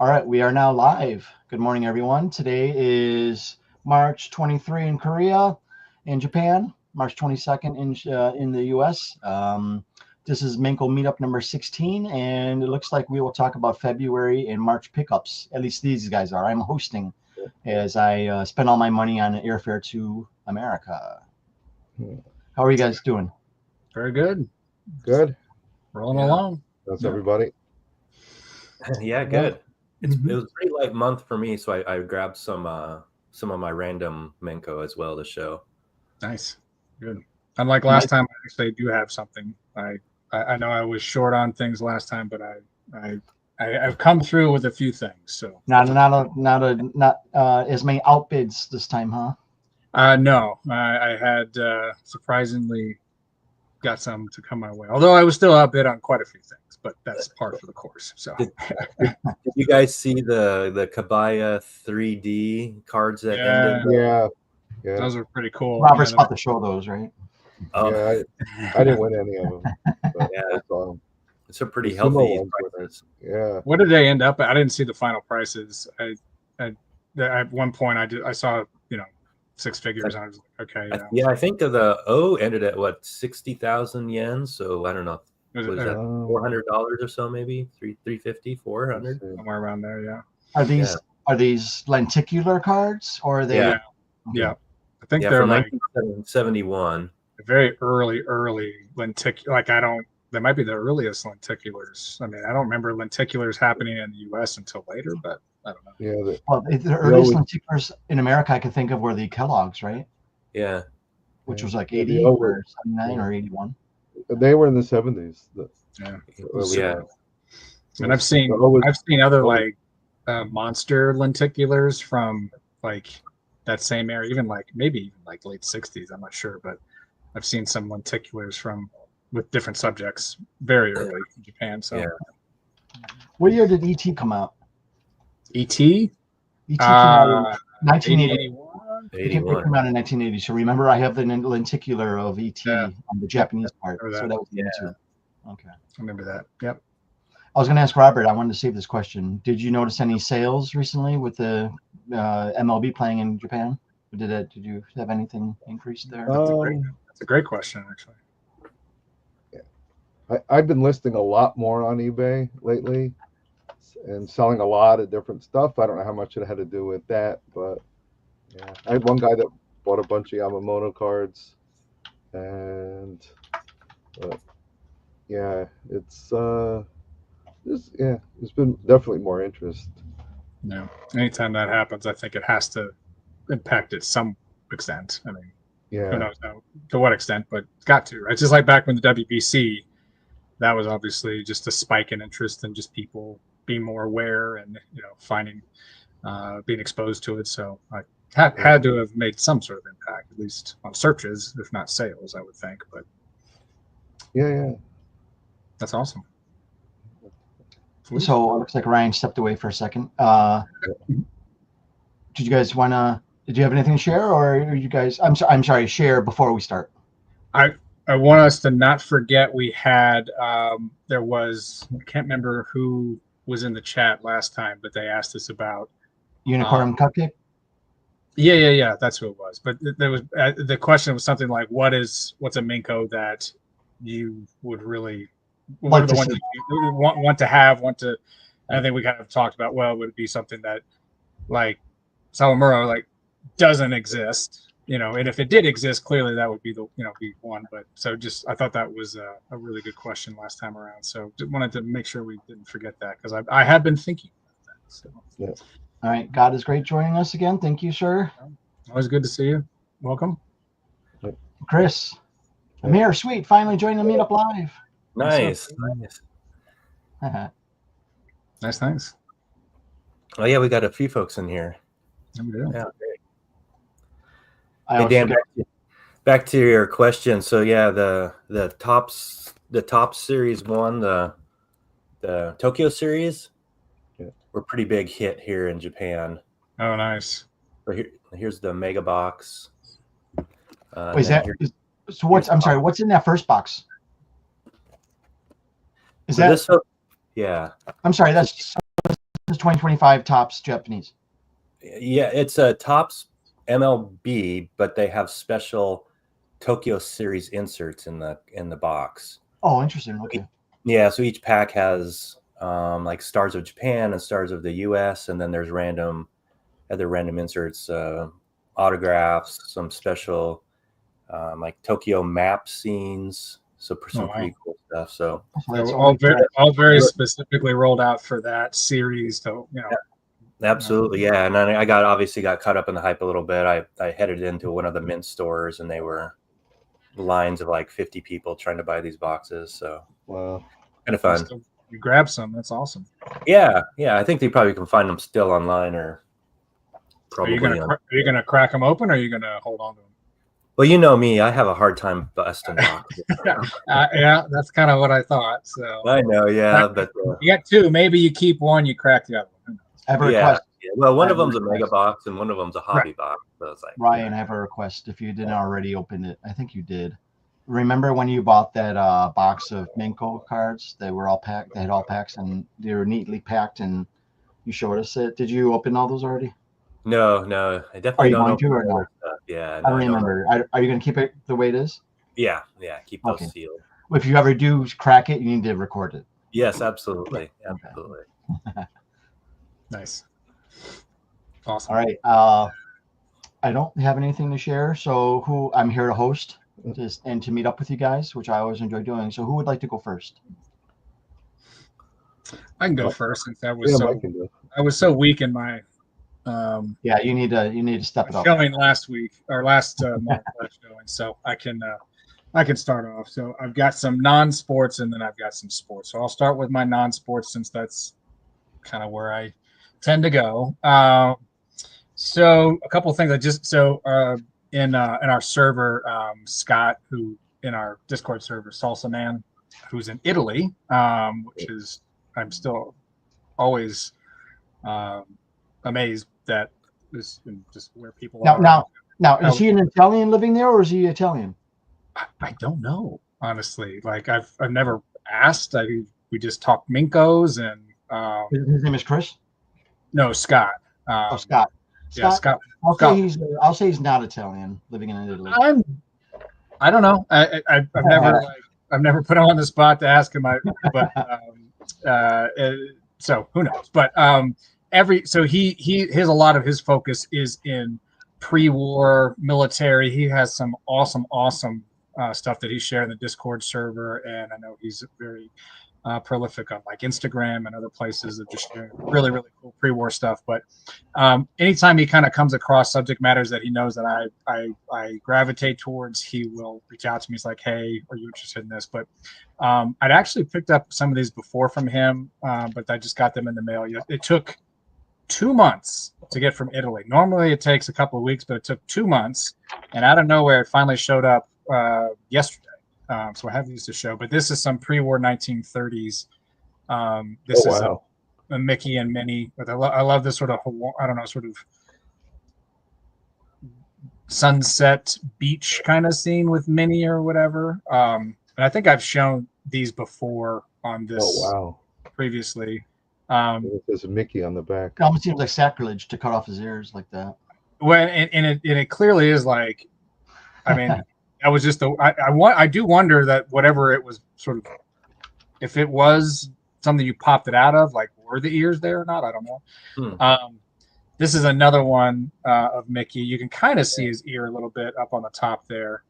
All right, we are now live. Good morning, everyone. Today is March 23 in Korea, in Japan, March 22nd in the US. This is Menko Meetup number 16, and it looks like we will talk about February and March pickups. At least these guys are. I'm hosting as I spend all my money on airfare to America. How are you guys doing? Very good. Good. Rolling along. That's everybody. Yeah, good. It was a pretty light month for me, so I grabbed some of my random Menko as well to show. Nice. Good. Unlike last time, I actually do have something. I know I was short on things last time, but I've come through with a few things. So not as many outbids this time, huh? No, I had surprisingly got some to come my way. Although I was still outbid on quite a few things, but that's par for the course. So did you guys see the Kabaya 3D cards that ended? Yeah. Those are pretty cool. Robert's about to show those, right? Oh. Yeah, I didn't win any of them. But yeah, it's a pretty healthy prices. Yeah. What did they end up at? I didn't see the final prices. At one point I saw, six figures. And I was like, okay, yeah. I think the O ended at what, 60,000 yen. So I don't know. Was that $400 or so? Maybe 350, 400, somewhere around there. Yeah. Are these lenticular cards or are they? Yeah. I think they're from like 1971. Very early lenticular. Like they might be the earliest lenticulars. I mean, I don't remember lenticulars happening in the U.S. until later, but I don't know. Yeah. The earliest lenticulars in America I can think of were the Kellogg's, right? Yeah. Which was like 80 or 79 or 81. They were in the 70s. Yeah. And I've seen other like monster lenticulars from like that same era, even like maybe even like late 60s. I'm not sure, but I've seen some lenticulars with different subjects very early in Japan. So, what year did ET come out? ET came out in 1981. It came out in 1980. So remember, I have the lenticular of ET on the Japanese part. So that was the too. Okay, I remember that. Yep. I was going to ask Robert. I wanted to save this question. Did you notice any sales recently with the MLB playing in Japan? Did you have anything increased there? That's a great question, actually. Yeah, I've been listing a lot more on eBay lately and selling a lot of different stuff. I don't know how much it had to do with that, but yeah, I had one guy that bought a bunch of Yamamoto cards, and there's been definitely more interest. Yeah, anytime that happens, I think it has to impact it some extent. I mean, who knows to what extent, but it's got to, right? Just like back when the WBC, that was obviously just a spike in interest and just people being more aware and finding, being exposed to it. So I had to have made some sort of impact, at least on searches, if not sales, I would think. But yeah, that's awesome. So it looks like Ryan stepped away for a second. Did you guys did you have anything to share, or are you guys? I'm sorry. Share before we start. I want us to not forget we had there was, I can't remember who was in the chat last time, but they asked us about Unicorn Cupcake. Yeah, that's who it was. But there was the question was something like, what's a Menko that you would really, what are the ones that you want to have, and I think we kind of talked about, well, would it be something that like Sawamura like doesn't exist, and if it did exist, clearly that would be be one. But so I thought that was a really good question last time around. So just wanted to make sure we didn't forget that, because I have been thinking about that. So yeah. All right, God is great joining us again. Thank you, sir. Always good to see you. Welcome, Chris. I'm here. Sweet. Finally joining the meetup live. Nice. Nice, thanks. Oh yeah, we got a few folks in here. Yeah, great. Hey Dan, back to your question. So yeah, the top series one, the Tokyo series, were pretty big hit here in Japan. Oh, nice. So here's the mega box. So what's in that first box? Is that? Yeah. I'm sorry. That's This is 2025 Topps Japanese. Yeah, it's a Topps MLB, but they have special Tokyo Series inserts in the box. Oh, interesting. Okay. Yeah, so each pack has like stars of Japan and stars of the U.S., and then there's other random inserts, autographs, some special like Tokyo map scenes. So for some pretty cool stuff. So all very specifically rolled out for that series. So absolutely, yeah. And I obviously got caught up in the hype a little bit. I headed into one of the mint stores, and they were lines of like 50 people trying to buy these boxes. So Wow, kind of fun. You grab some. That's awesome. Yeah. I think they probably can find them still online, or probably. Are you gonna crack them open, or are you gonna hold on to them? Well, you know me, I have a hard time busting boxes. Yeah, that's kind of what I thought. So I know, yeah, but you got two. Maybe you keep one, you crack the other one. I have a request. Yeah. Well, one of them's a mega box, and one of them's a hobby box. So it's like, Ryan, I have a request. If you didn't already open it, I think you did. Remember when you bought that box of Menko cards? They were all packed. They had all packs, and they were neatly packed. And you showed us it. Did you open all those already? No, I definitely don't. Are you going to or not? Yeah, I don't remember. Are you going to keep it the way it is? Yeah, keep those sealed. If you ever do crack it, you need to record it. Yes, absolutely. Nice. Awesome. All right. I don't have anything to share, so I'm here to host and to meet up with you guys, which I always enjoy doing. So who would like to go first? I can go first since I was so weak in my you need to step it up. Showing last week or last month showing, so I can start off. So I've got some non-sports and then I've got some sports. So I'll start with my non-sports since that's kind of where I tend to go. So a couple of things. In our server, Scott, who in our Discord server, Salsa Man, who's in Italy, which is I'm still always amazed that this is just where people are. Now, is he an Italian living there, or is he Italian? I don't know, honestly. Like I've never asked. We just talk Menkos and his name is Chris. No, Scott. Scott. Yeah, Scott. I'll say he's not Italian, living in Italy. I don't know. I've never put him on the spot to ask him. So who knows? But a lot of his focus is in pre-war military. He has some awesome stuff that he shared in the Discord server, and I know he's very prolific on like Instagram and other places of just sharing really, really cool pre-war stuff. But anytime he kind of comes across subject matters that he knows that I gravitate towards, he will reach out to me. He's like, hey, are you interested in this? But I'd actually picked up some of these before from him, but I just got them in the mail. It took 2 months to get from Italy. Normally it takes a couple of weeks, but it took 2 months, and out of nowhere it finally showed up yesterday. So I have these to show, but this is some pre-war 1930s. This is a Mickey and Minnie. But I love this sort of, sort of sunset beach kind of scene with Minnie or whatever. And I think I've shown these before on this previously. There's a Mickey on the back. It almost seems like sacrilege to cut off his ears like that. Well, and it clearly is like, I mean, that was just I do wonder that whatever it was sort of, if it was something you popped it out of, like were the ears there or not? I don't know. This is another one of Mickey. You can kind of see his ear a little bit up on the top there.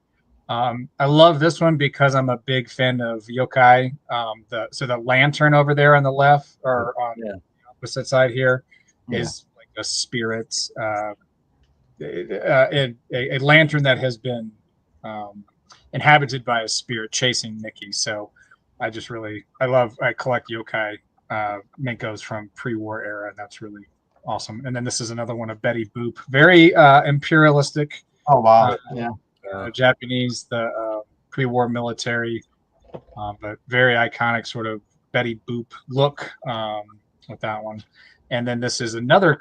I love this one because I'm a big fan of yokai. The lantern over there on the left or on the opposite side here is like a spirit, a lantern that has been inhabited by a spirit chasing Mickey. So I collect yokai Menkos from pre-war era, and that's really awesome. And then this is another one of Betty Boop, very imperialistic. Oh wow! Japanese, the pre-war military, but very iconic sort of Betty Boop look with that one. And then this is another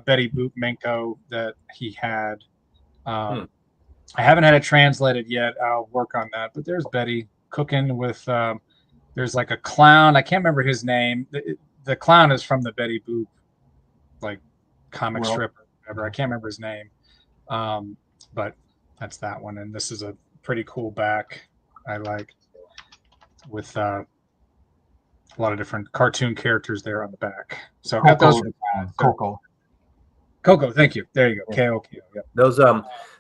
Betty Boop Menko that he had. I haven't had it translated yet. I'll work on that. But there's Betty cooking with. There's like a clown. I can't remember his name. The clown is from the Betty Boop like comic Well, strip or whatever. I can't remember his name, but that's that one. And this is a pretty cool back. I like with a lot of different cartoon characters there on the back. So I've got those from Coco. Coco. Thank you. There you go. Yeah. K-O-Q. Yep.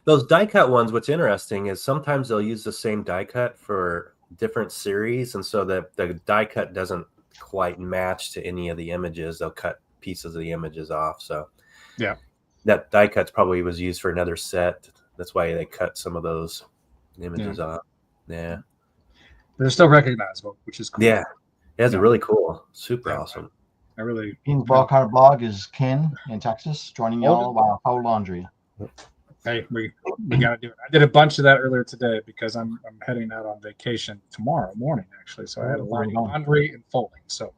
Those die cut ones, what's interesting is sometimes they'll use the same die cut for different series, and so the die cut doesn't quite match to any of the images. They'll cut pieces of the images off. So yeah, that die cuts probably was used for another set. That's why they cut some of those images off. Yeah. But they're still recognizable, which is cool. Yeah. It's really cool. Super awesome. I really. Keen's Ball Card Blog is Ken in Texas joining y'all while Foul Laundry. Hey, we got to do it. I did a bunch of that earlier today because I'm heading out on vacation tomorrow morning, actually. So I had a lot of laundry and folding. So,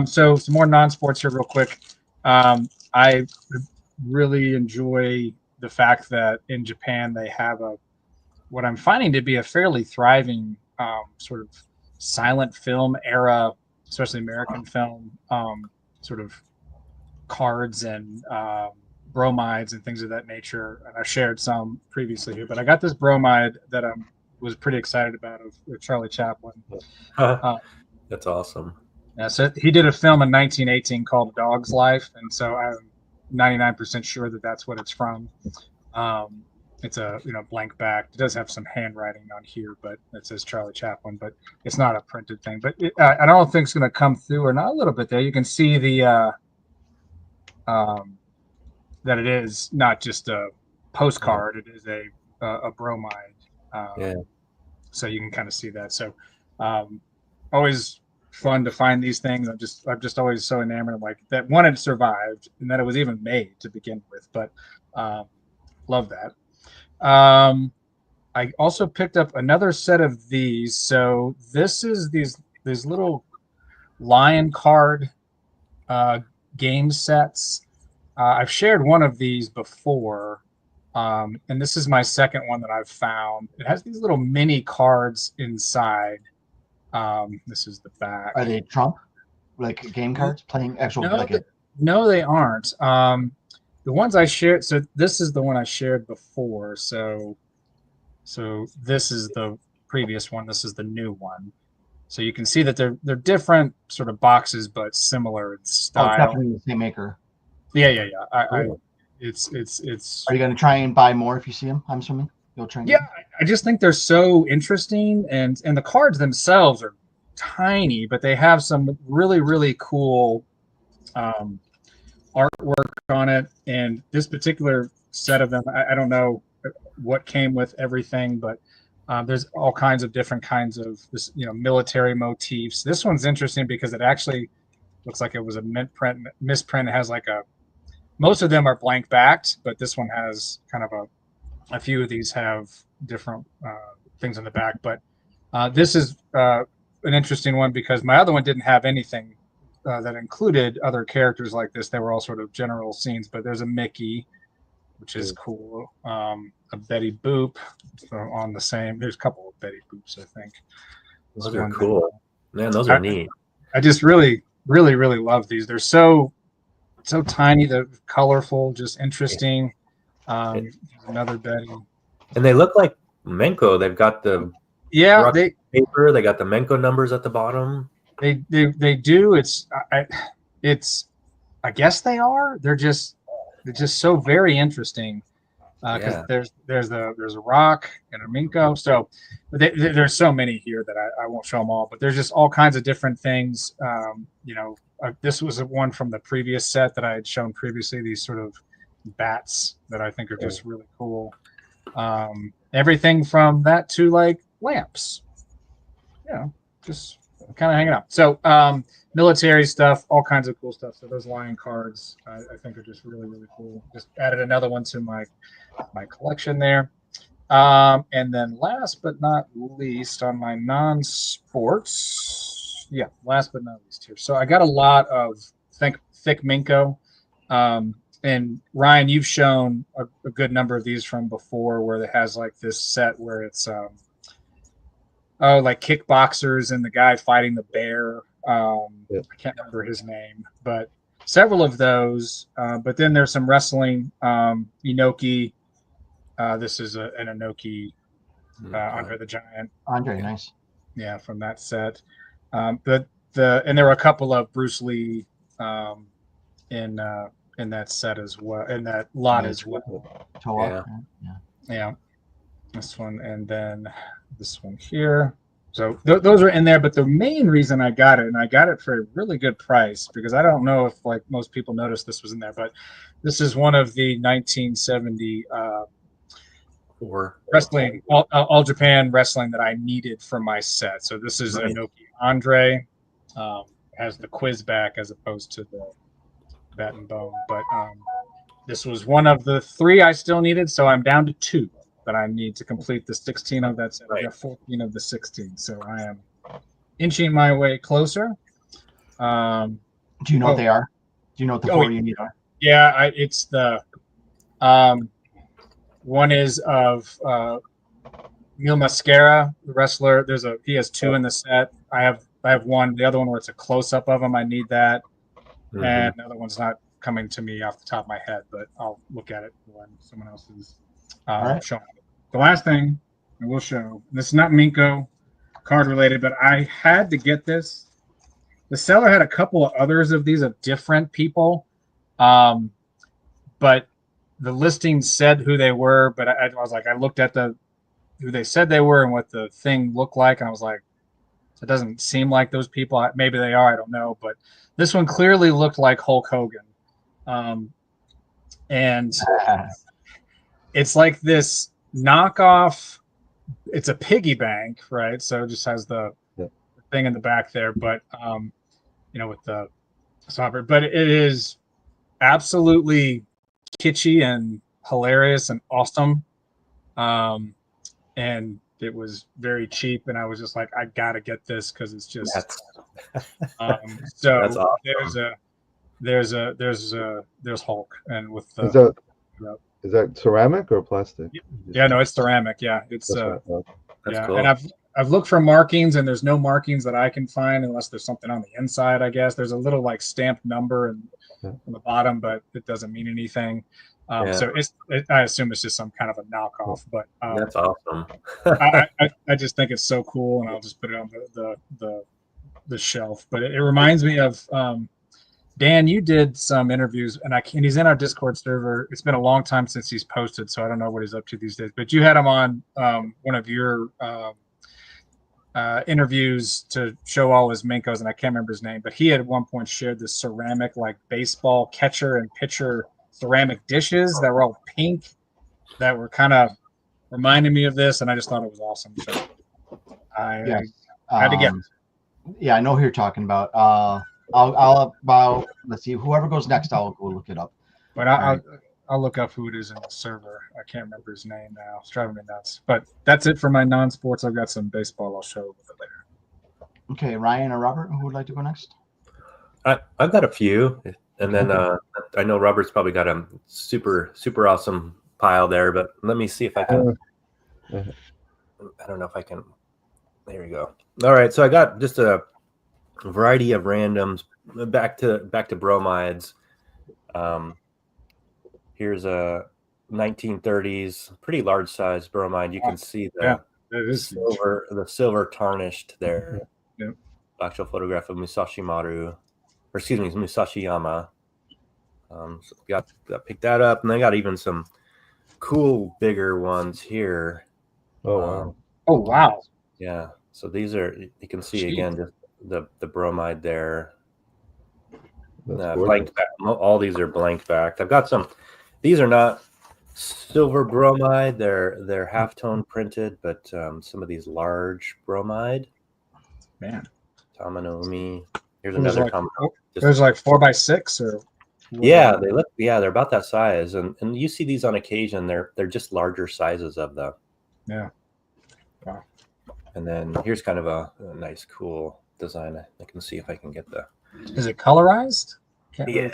so some more non-sports here real quick. I really enjoy the fact that in Japan they have what I'm finding to be a fairly thriving sort of silent film era, especially American film, sort of cards and bromides and things of that nature. And I shared some previously here, but I got this bromide that I was pretty excited about of Charlie Chaplin. That's awesome. Yeah, so he did a film in 1918 called A Dog's Life, and so I'm 99% sure that that's what it's from. It's a blank back. It does have some handwriting on here, but it says Charlie Chaplin, but it's not a printed thing. But I don't think it's going to come through, or not a little bit there. You can see the that it is not just a postcard; it is a bromide. So you can kind of see that. So always fun to find these things. I'm just always so enamored of like that one had survived and that it was even made to begin with. But love that. I also picked up another set of these. So this is these little lion card game sets. I've shared one of these before, and this is my second one that I've found. It has these little mini cards inside. This is the back. Are they Trump, like game cards, playing actual? No, they aren't. The ones I shared. So this is the one I shared before. So this is the previous one. This is the new one. So you can see that they're different sort of boxes, but similar in style. Oh, definitely the same maker. Yeah. It's. Are you going to try and buy more if you see them? I'm assuming you'll try. Yeah, I just think they're so interesting, and the cards themselves are tiny, but they have some really, really cool artwork on it. And this particular set of them, I don't know what came with everything, but there's all kinds of different kinds of this, military motifs. This one's interesting because it actually looks like it was a misprint. It has like most of them are blank backed, but this one has kind of a few of these have different things on the back. But this is an interesting one because my other one didn't have anything that included other characters like this. They were all sort of general scenes, but there's a Mickey, which is cool. A Betty Boop on the same. There's a couple of Betty Boops, I think. Those are cool. Man, those are neat. I just really, really, really love these. They're so tiny, they're colorful, just interesting. Another Betty. And they look like Menko. They've got the paper. They got the Menko numbers at the bottom. They do. I guess they are. They're just so very interesting. Because there's a rock and a Menko. So there's so many here that I won't show them all. But there's just all kinds of different things. This was one from the previous set that I had shown previously. These sort of bats that I think are just really cool. Everything from that to like lamps. Just kind of hanging out. So military stuff, all kinds of cool stuff. So those lion cards, I think are just really, really cool. Just added another one to my collection there. And then last but not least on my non-sports, last but not least here. So I got a lot of thick Menko. And Ryan, you've shown a good number of these from before where it has like this set where it's like kickboxers and the guy fighting the bear. I can't remember his name, but several of those. But then there's some wrestling. Inoki. This is an Inoki Andre the Giant. Andre, nice. Yeah, from that set. And there were a couple of Bruce Lee in that set as well, in that lot as well. Toa. Yeah. This one, and then this one here. So those are in there, but the main reason I got it, and I got it for a really good price, because I don't know if like most people noticed this was in there, but this is one of the 1970 wrestling, all Japan wrestling that I needed for my set. So this is Inoki Andre, has the quiz back as opposed to the bat and bone. But this was one of the 3 I still needed, so I'm down to 2 that I need to complete the 16 of that set. I got 14 of the 16, so I am inching my way closer. Do you know what they are? Do you know what the 4 you need are? Yeah, it's the one is of Mil Mascara, the wrestler. He has 2 in the set. I have 1. The other one where it's a close up of him, I need that. And the other one's not coming to me off the top of my head, but I'll look at it when someone else is showing it. The last thing I will show, this is not Menko card related, but I had to get this. The seller had a couple of others of these of different people, but the listing said who they were. But I was like, I looked at who they said they were and what the thing looked like, and I was like, it doesn't seem like those people. Maybe they are, I don't know. But this one clearly looked like Hulk Hogan, and it's like this knockoff. It's a piggy bank, right? So it just has the thing in the back there, but with the sovereign. But it is absolutely kitschy and hilarious and awesome, and it was very cheap. And I was just like, I gotta get this because it's just. So that's awesome. There's Hulk, and with the. Is that ceramic or plastic? Yeah, no, it's ceramic. Yeah, it's That's cool. And I've looked for markings, and there's no markings that I can find unless there's something on the inside. I guess there's a little like stamped number on the bottom, but it doesn't mean anything. So I assume it's just some kind of a knockoff. But that's awesome. I just think it's so cool, and I'll just put it on the shelf. But it reminds me of. Dan, you did some interviews, and he's in our Discord server. It's been a long time since he's posted, so I don't know what he's up to these days. But you had him on one of your interviews to show all his Menkos, and I can't remember his name, but he had at one point shared this ceramic, like baseball catcher and pitcher ceramic dishes that were all pink, that were kind of reminding me of this, and I just thought it was awesome. So I had to get it. Yeah, I know who you're talking about. I'll let's see, whoever goes next, I'll go look it up. But I'll look up who it is in the server. I can't remember his name now. It's driving me nuts. But that's it for my non-sports. I've got some baseball I'll show a little bit later. Okay, Ryan or Robert, who would like to go next? I've got a few, and then I know Robert's probably got a super awesome pile there. But let me see if I can. I don't know if I can. There we go. All right, so I got just a variety of randoms. Back to bromides. Here's a 1930s, pretty large size bromide. You can see the silver tarnished there. Yep. Actual photograph of Musashi Yama. So got picked that up, and I got even some cool bigger ones here. Oh wow. Yeah. So these are, you can see again just the bromide there. Blank back. All these are blank backed. I've got some. These are not silver bromide. They're halftone printed, but some of these large bromide. Man. Tamanomi. Here's another Tamanomi. There's like 4x6 or. Yeah, they look. Yeah, they're about that size, and you see these on occasion. They're just larger sizes of them. Yeah. Wow. And then here's kind of a nice, cool design. I can see if I can get the. Is it colorized? Yeah.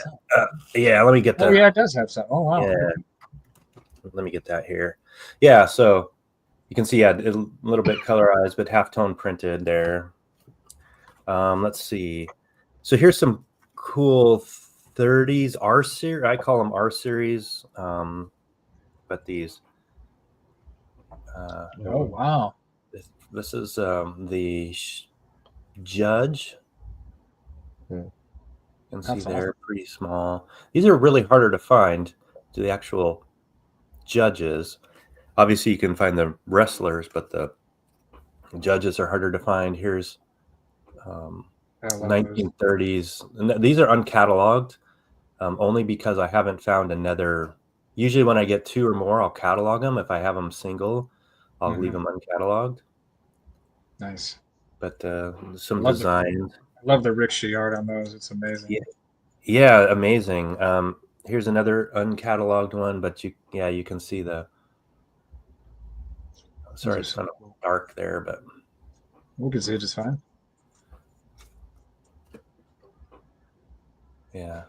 Yeah. Let me get that. Oh yeah, it does have some. Oh wow. Yeah. Let me get that here. Yeah. So you can see, a little bit colorized, but halftone printed there. Let's see. So here's some cool 30s R series. I call them R series, but these. Oh wow! This is the Judge. Yeah. You can see That's they're awesome. pretty small. These are really harder to find to the actual judges. Obviously, you can find the wrestlers, but the judges are harder to find. Here's I love those. 1930s. And these are uncatalogued, only because I haven't found another. Usually, when I get two or more, I'll catalog them. If I have them single, I'll leave them uncatalogued. Nice. But some designs. I love the rickshaw art on those. It's amazing. Yeah, amazing. Here's another uncatalogued one, but you can see the. Sorry, it's kind of dark there, but we can see it just fine. Yeah.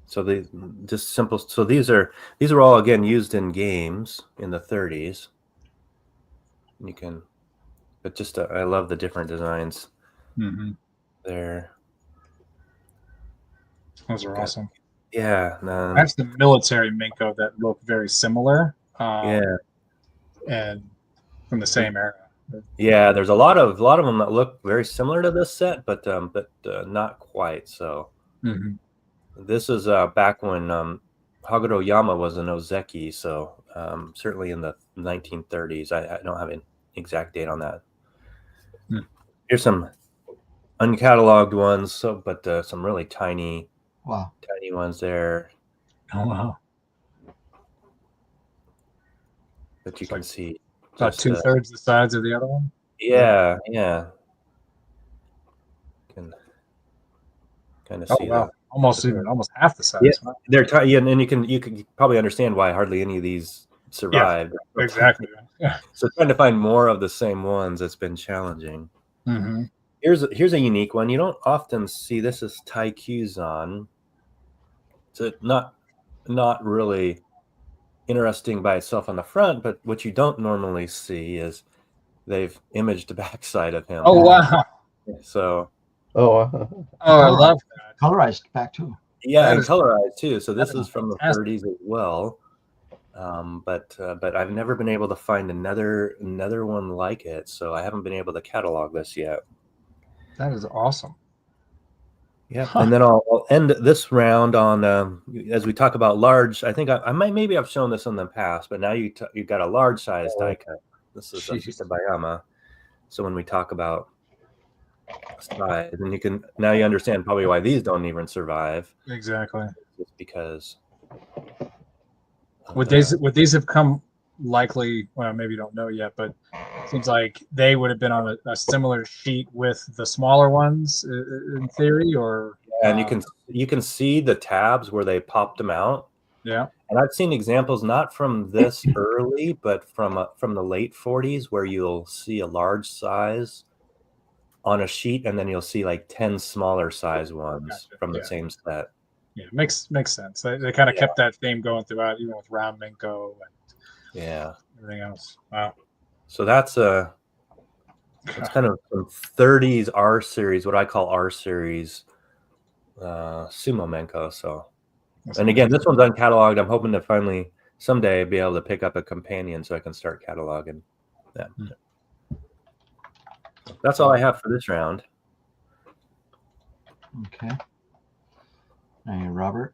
So they just simple. So these are all again used in games in the 30s. You can, but just I love the different designs there. Those are awesome. Yeah, that's the military Menko that look very similar. Yeah, and from the same era. Yeah, there's a lot of them that look very similar to this set, but not quite. So this is back when Haguro Yama was an Ozeki, so certainly in the 1930s. I don't have an exact date on that. Here's some uncatalogued ones, but some really tiny ones there. Oh wow! That you can see. About 2/3 the size of the other one. Yeah. Can kind of see that. Almost half the size. Yeah, they're tiny, and you can probably understand why hardly any of these survived. Yeah, exactly. So trying to find more of the same ones has been challenging. Here's a unique one. You don't often see. This is Taikuzan. So not really interesting by itself on the front, but what you don't normally see is they've imaged the backside of him. Oh wow! So I love that. Colorized back too. Yeah, and colorized too. So this is from the 30s as well. But I've never been able to find another one like it, so I haven't been able to catalog this yet. That is awesome. Yeah, and then I'll end this round on as we talk about large. I think maybe I've shown this in the past, but now you've got a large size die cut. This is a Fitabayama. So when we talk about size, and now you understand probably why these don't even survive. Exactly. It's because would these have come likely? Well, maybe you don't know yet, but it seems like they would have been on a similar sheet with the smaller ones in theory, or and you can see the tabs where they popped them out. Yeah, and I've seen examples not from this early, but from the late 40s, where you'll see a large size on a sheet, and then you'll see like 10 smaller size ones from the same set. Yeah, makes sense. They kind of kept that theme going throughout, even with round Menko and everything else. Wow. So that's kind of some 30s R series, what I call R series Sumo Menko. So, and again, this one's uncatalogued. I'm hoping to finally someday be able to pick up a companion so I can start cataloging that. That's all I have for this round. Okay. Hey, Robert.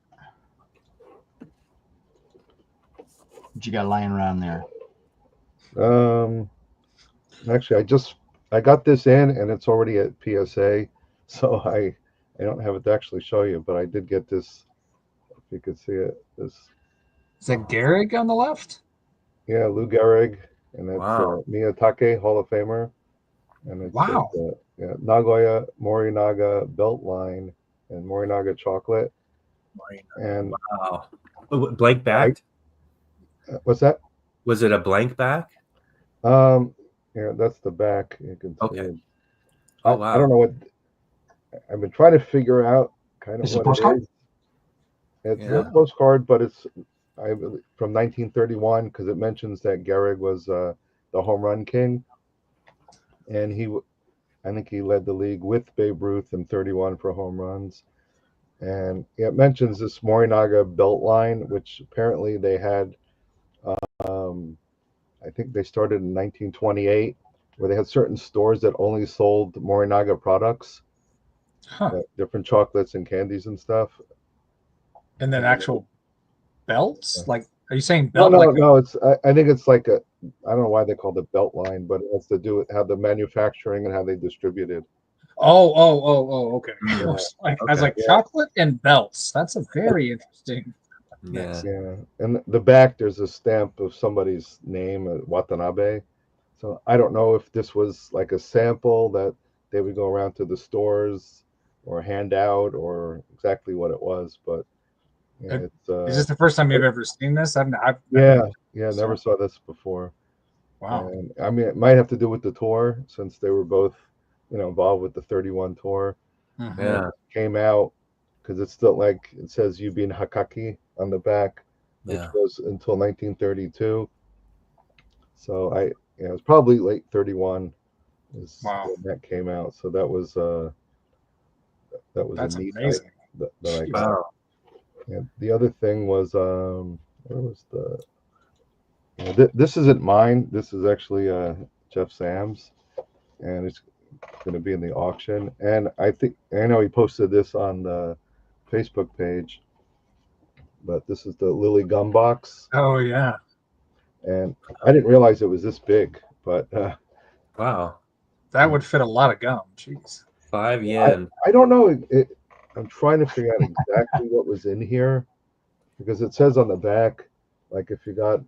What you got lying around there? Actually, I got this in, and it's already at PSA, so I don't have it to actually show you, but I did get this. If you could see it, this. Is that Gehrig on the left? Yeah, Lou Gehrig, and it's Miyatake, Hall of Famer, and it's Nagoya Morinaga belt line and Morinaga chocolate. And blank back. What's that? Was it a blank back? Yeah, that's the back. You can see it. Oh wow! I don't know what. I've been trying to figure out kind of what it is. It's a postcard, but it's from 1931 because it mentions that Gehrig was the home run king, and I think he led the league with Babe Ruth in 31 for home runs. and it mentions this Morinaga belt line, which apparently they had. I think they started in 1928, where they had certain stores that only sold Morinaga products, different chocolates and candies and stuff. And then actual belts? Like, are you saying No, belt? no, Like no. I think it's like I don't know why they called it belt line, but it has to do with how the manufacturing and how they distributed. okay. Yeah. I was like, Yeah. chocolate and belts. That's a very interesting. Yeah. Yeah, and the back there's a stamp of somebody's name, Watanabe. So I don't know if this was like a sample that they would go around to the stores or hand out, or exactly what it was. But yeah, it's Is this the first time you've ever seen this? I've never saw this before. Wow. And I mean, it might have to do with the tour, since they were both, involved with the 31 tour. Mhm. Yeah. It came out because it's still like it says Yubin Hakaki on the back, which Yeah. was until 1932. So it was probably late 31 is Wow. when that came out. So that was That's a neat amazing. item that I Jeez. got. Wow. And the other thing was where was this isn't mine. This is actually Jeff Sam's, and it's going to be in the auction. And I know he posted this on the Facebook page, but this is the Lily gum box, Oh yeah. and I didn't realize it was this big. But Wow. That would fit a lot of gum. Jeez. 5 yen. I don't know. I'm trying to figure out exactly what was in here, because it says on the back, like if you got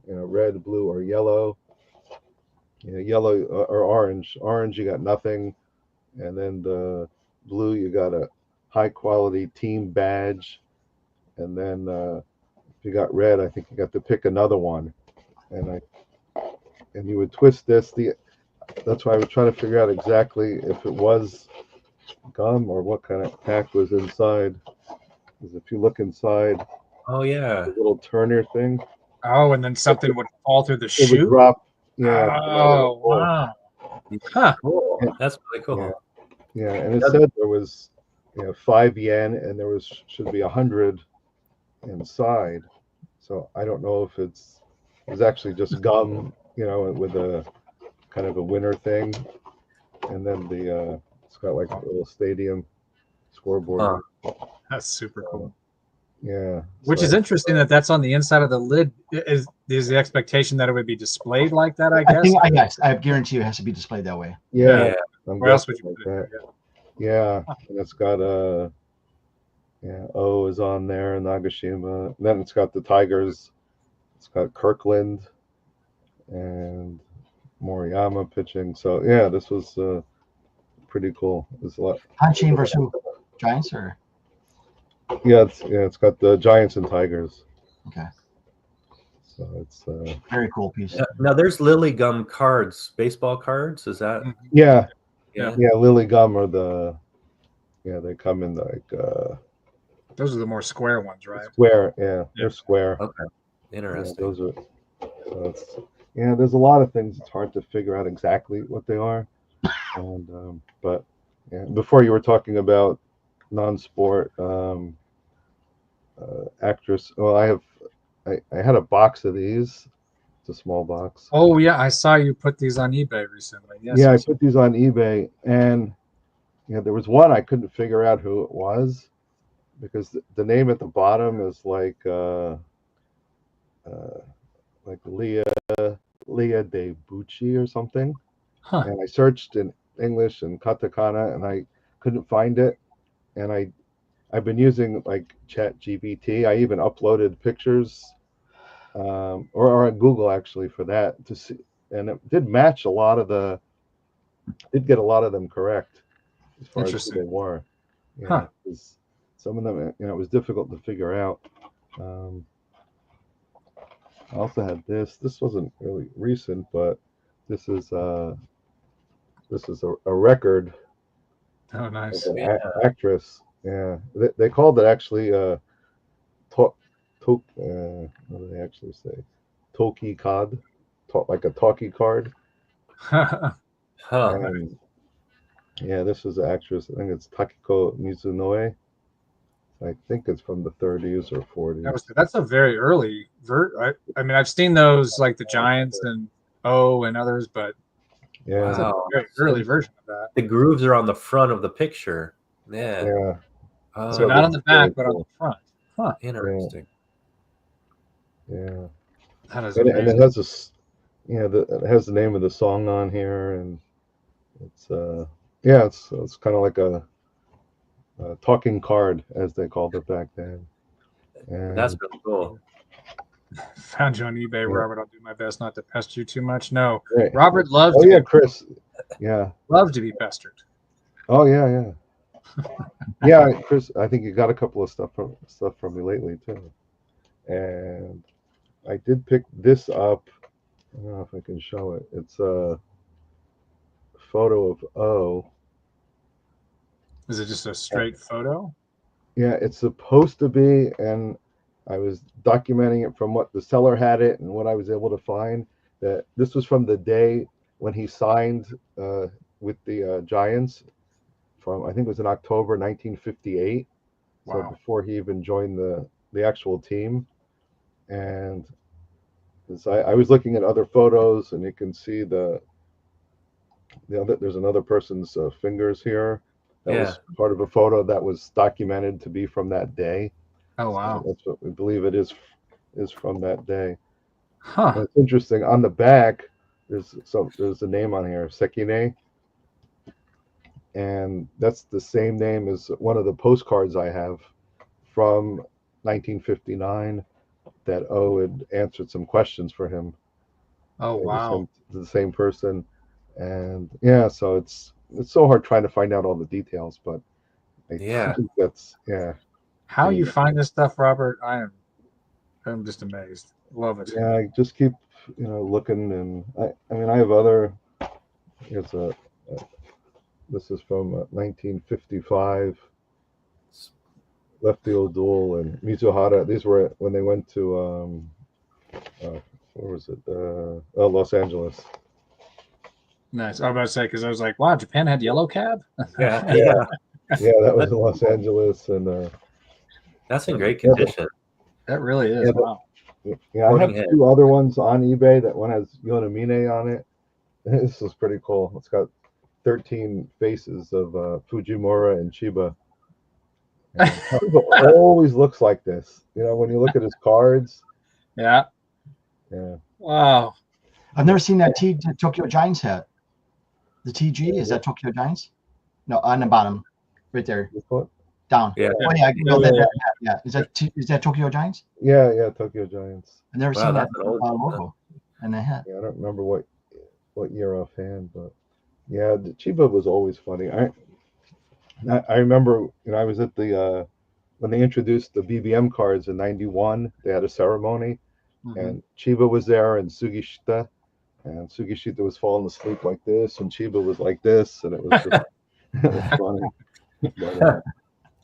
red, blue, or yellow. Yellow or orange. Orange, you got nothing, and then the blue, you got a high quality team badge, and then if you got red, I think you got to pick another one, and you would twist this. That's why I was trying to figure out exactly if it was gum or what kind of pack was inside. Because if you look inside, Oh yeah. the little turner thing, Oh, and then something would fall through the it would chute. drop. Yeah. Oh wow. Huh. Cool. Yeah. That's really cool. Yeah, and it said there was 5 yen, and there should be 100 inside. So I don't know if it's actually just gum, with a kind of a winter thing, and then it's got like a little stadium scoreboard. Huh. That's super cool. Yeah, Which so, is interesting that that's on the inside of the lid. Is the expectation that it would be displayed like that? I guess. Yes, I guarantee you it has to be displayed that way. yeah. I'm Where else would guessing you put like it? that. Yeah, and it's got O is on there, Nagashima. And then it's got the Tigers. It's got Kirkland and Moriyama pitching. So yeah, this was pretty cool. It's a lot. Hanshin versus who? Giants or? Yeah, it's got the Giants and Tigers. Okay. So it's Very cool piece. Now there's Lily Gum cards, baseball cards. Is that? yeah. Yeah. Lily Gum are they come in like Those are the more square ones, right? square. Yeah, they're square. Okay. Interesting. Those are. So there's a lot of things. It's hard to figure out exactly what they are, and but before you were talking about non-sport actress. Well, I had a box of these. It's a small box. Oh yeah, I saw you put these on eBay recently. Yes. I put these on eBay, and there was one I couldn't figure out who it was, because the name at the bottom is like Leah de Bucci or something. Huh. And I searched in English and katakana, and I couldn't find it. And I've been using like Chat GPT. I even uploaded pictures, or on Google actually, for that to see, and it did match a lot of did get a lot of them correct as far as who they were. Huh. Some of them, it was difficult to figure out. I also had this. This wasn't really recent, but this is a record. Oh, nice. Of an actress. Yeah, they called it actually what do they actually say? Toki card, like a talkie card. Huh. And, this is an actress. I think it's Takiko Mizunoe. I think it's from the 30s or 40s. That's a very early I mean, I've seen those like the Giants and O and others, but Yeah. that's a very early version of that. The grooves are on the front of the picture. Yeah. Yeah. Oh, So not on the back, but on the front. Huh. interesting. Yeah. That is And amazing. it has it has the name of the song on here, and it's it's kind of like a talking card, as they called it back then. And That's really cool. Found you on eBay, Yeah. Robert. I'll do my best not to pester you too much. No, Hey. Robert loves. Oh yeah, Chris. Yeah. Loves to be pestered. Oh yeah. Yeah, Chris. I think you got a couple of stuff from me lately too. And I did pick this up. I don't know if I can show it. It's a photo of O. Is it just a straight photo? Yeah, it's supposed to be, and I was documenting it from what the seller had it and what I was able to find. That this was from the day when he signed with the Giants. From I think it was in October 1958. Wow. So before he even joined the actual team, and I was looking at other photos, and you can see the other. There's another person's fingers here. That was part of a photo that was documented to be from that day. Oh wow. So that's what we believe it is from that day. Huh. And it's interesting. On the back, there's a name on here, Sekine, and that's the same name as one of the postcards I have from 1959 that O had answered some questions for him. Oh wow. The same person, and yeah, so it's so hard trying to find out all the details, but I think that's How you find this stuff, Robert? I'm just amazed. Love it. Yeah, I just keep looking, and I mean I have other. It's this is from 1955. Left Field Duel and Mizuhara. These were when they went to where was it? Los Angeles. Nice. I was about to say, because I was like, wow, Japan had yellow cab? Yeah, that was in Los Angeles, and that's in great condition. That really is. Wow. Yeah, I have two other ones on eBay. That one has Yonamine on it. This is pretty cool. It's got 13 faces of Fujimura and Chiba. And Chiba always looks like this. When you look at his cards. Yeah. Yeah. Wow. I've never seen that Tokyo Giants hat. The TG, is that Tokyo Giants? No, on the bottom, right there, down. Yeah. Oh yeah, I know that. Yeah. Is that Tokyo Giants? Yeah, Tokyo Giants. I've never seen that logo and the hat. Yeah, I don't remember what year offhand, but yeah, the Chiba was always funny. I remember, I was at the when they introduced the BBM cards in '91. They had a ceremony, and Chiba was there, and Sugishita. And Sugishita was falling asleep like this, and Chiba was like this, and it was just it was funny. But,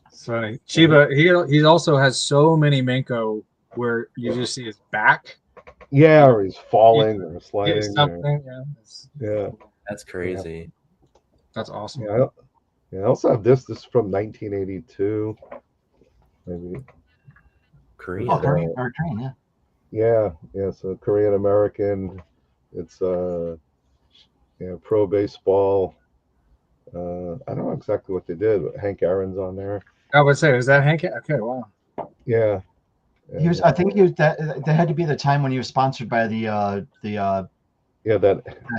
it's funny. Chiba, he also has so many Menko where you just see his back. Yeah, or he's falling or sliding. Something. Yeah. That's crazy. Yeah. That's awesome. Yeah, I also have this. This is from 1982. Maybe. Korean. Oh, Korean, yeah. Yeah, so Korean American. It's pro baseball. I don't know exactly what they did, but Hank Aaron's on there. I would say, is that Hank? Okay, wow. Yeah. He was. I think he was. That had to be the time when he was sponsored by the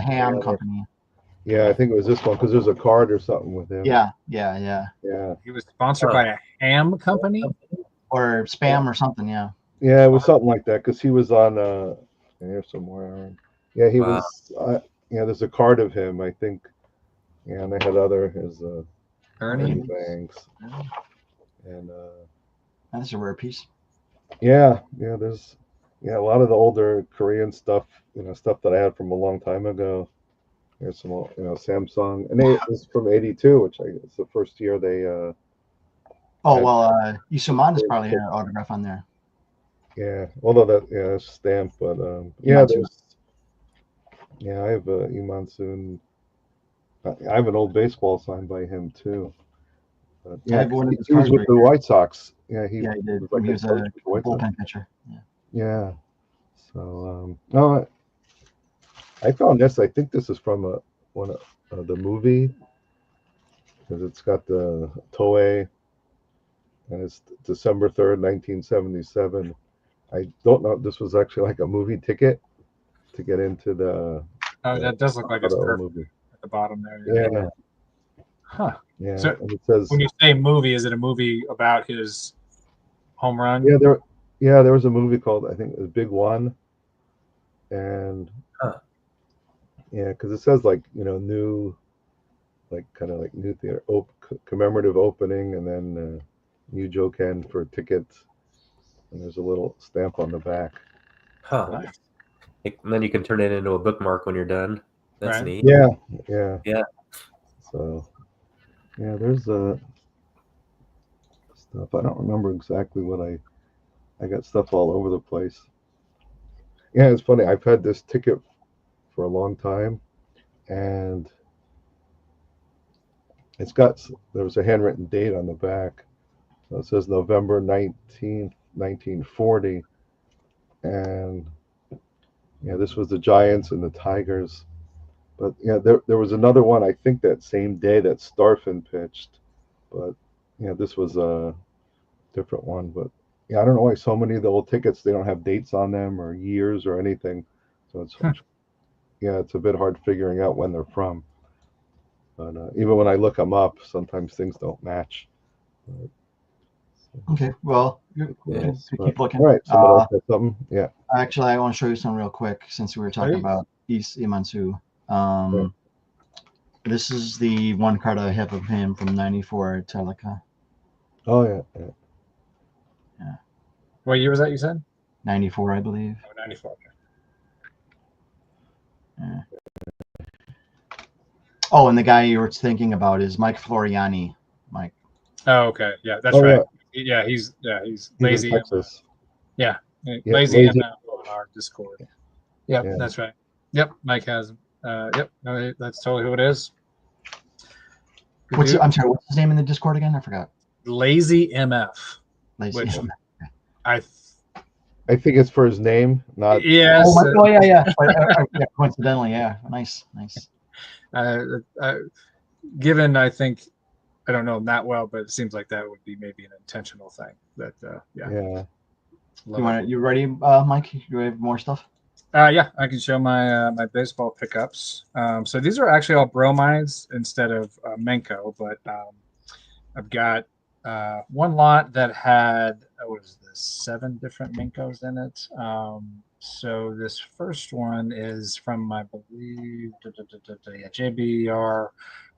ham company. Yeah, I think it was this one because there's a card or something with him. Yeah. He was sponsored by a ham company or Spam or something. Yeah. Yeah, it was something like that because he was on here somewhere. Yeah, he was. There's a card of him, I think. Yeah, and they had his Ernie Banks. And that's a rare piece. Yeah, there's a lot of the older Korean stuff, stuff that I had from a long time ago. There's some, Samsung, and it was from '82, which it's the first year they. Isuman is probably an autograph on there. Yeah, although it's stamped, but I have Iman Soon. I have an old baseball signed by him too. Yeah, have one of his he was cards with right the here. White Sox. Yeah, Yeah, he did. was like He was coach a with the White Sox. bullpen pitcher. Yeah. Yeah. So no, I found this. I think this is from one of the movie because it's got the Toei, and it's December 3rd, 1977. I don't know if this was actually like a movie ticket to get into the Oh, that does look like it's auto perfect movie. at the bottom there. Yeah, Huh. yeah. So And it says when you say movie, is it a movie about his home run? there was a movie called, I think it was Big One, and Huh. yeah, because it says like new, like kind of like new theater commemorative opening, and then new Joken for tickets, and there's a little stamp on the back. Huh. Nice. And then you can turn it into a bookmark when you're done. That's Right. neat. Yeah. Yeah. So yeah, there's stuff. I don't remember exactly what I got stuff all over the place. Yeah, it's funny. I've had this ticket for a long time, and there was a handwritten date on the back. So it says November 19th, 1940, and yeah, this was the Giants and the Tigers. But yeah, there was another one, I think, that same day that Starfin pitched, but yeah, this was a different one. But yeah, I don't know why so many of the old tickets, they don't have dates on them or years or anything. So it's a bit hard figuring out when they're from. But even when I look them up, sometimes things don't match. Okay. Well, Yes, keep looking. all right, someone else has something. Yeah. Actually, I want to show you something real quick since we were talking about East Imansu. This is the one card I have of him from '94 Teleka. Oh yeah. What year was that you said? '94, I believe. Oh, 94. Okay. Yeah. Oh, and the guy you were thinking about is Mike Floriani. Mike. Oh, okay. Yeah, that's right. Yeah, he's lazy. In Texas. Yeah, Lazy. MF on our Discord. Yep, that's right. Yep, Mike has. Yep, no, that's totally who it is. I'm sorry. What's his name in the Discord again? I forgot. Lazy MF. Lazy which MF. I think it's for his name, not. Yes. Yeah. Coincidentally, yeah. Nice. Given, I think, I don't know him that well, but it seems like that would be maybe an intentional thing. That Yeah. You ready, Mike? You have more stuff? Yeah, I can show my my baseball pickups. So these are actually all bromides instead of Menko, but I've got one lot that had what is this, 7 different Menkos in it. So this first one is from, I believe, JBR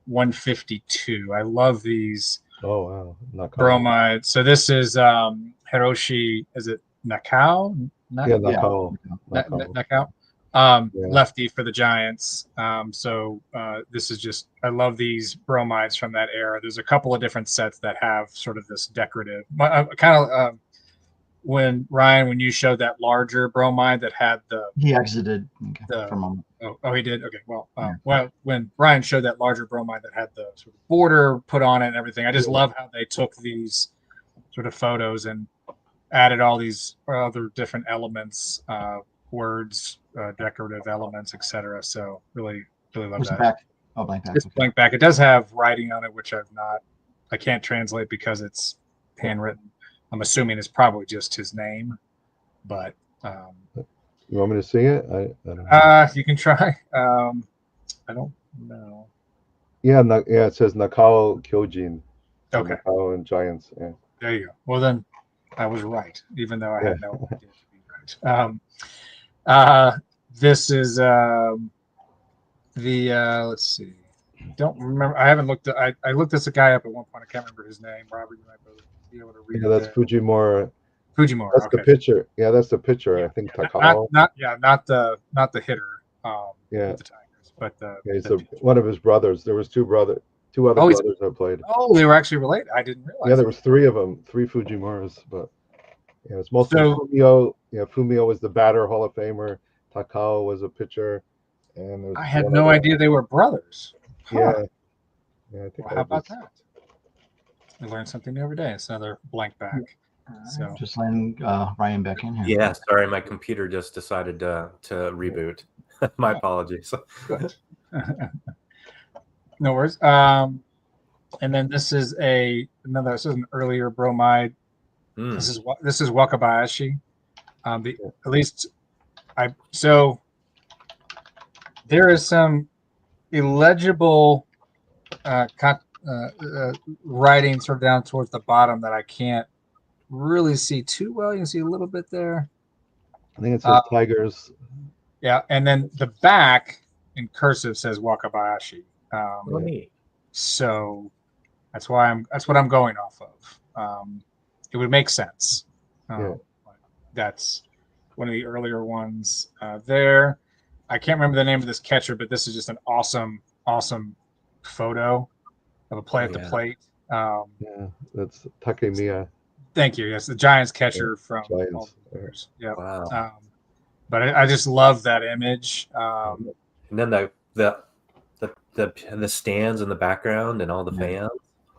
152. I love these. Oh wow. Bromide. So this is Hiroshi. Is it Nakao? Nakao. Nakao. Lefty for the Giants. So this is just, I love these bromides from that era. There's a couple of different sets that have sort of this decorative kind of. When you showed that larger bromide that had he exited for a moment. Oh, he did. Okay, well, when Ryan showed that larger bromide that had the sort of border put on it and everything, I just love how they took these sort of photos and added all these other different elements, words, decorative elements, etc. So really love that. Back? Oh, blank back. It's blank back. It does have writing on it, which I can't translate because it's handwritten. I'm assuming it's probably just his name, but you want me to see it? I don't know. You can try. I don't know. Yeah, it says Nakao Kyojin. Okay. Nakao and Giants. Yeah. There you go. Well, then I was right, even though I had no idea to be right. This is the let's see. Don't remember. I haven't looked. I looked this guy up at one point. I can't remember his name. Robert, you might be able to read it. That's there. Fujimura. That's okay. the pitcher. Yeah, that's the pitcher. I think Takao. Not the hitter. With the Tigers, but he's one of his brothers. There was two other brothers that played. Oh, they were actually related. I didn't realize. Yeah, there was 3 of them, 3 Fujimuras, but it's mostly Fumio. Yeah, Fumio was the batter, Hall of Famer. Takao was a pitcher, and I had no idea they were brothers. Huh. Yeah. I think how about that? I learn something new every day. It's another blank back. So Just letting Ryan back in here. Yeah, sorry, my computer just decided to reboot. My apologies. good. No worries. And then this is this is an earlier bromide. This is Wakabayashi. At least so there is some illegible writing sort of down towards the bottom that I can't really see too well. You can see a little bit there. I think it says Tigers. Yeah, and then the back in cursive says Wakabayashi. So that's what I'm going off of. It would make sense. That's one of the earlier ones there. I can't remember the name of this catcher, but this is just an awesome photo of a play at the plate. That's Takemiya. Thank you. Yes, the Giants catcher from Giants. all the years. Yeah. Wow. But I just love that image. And then the stands in the background and all the fans.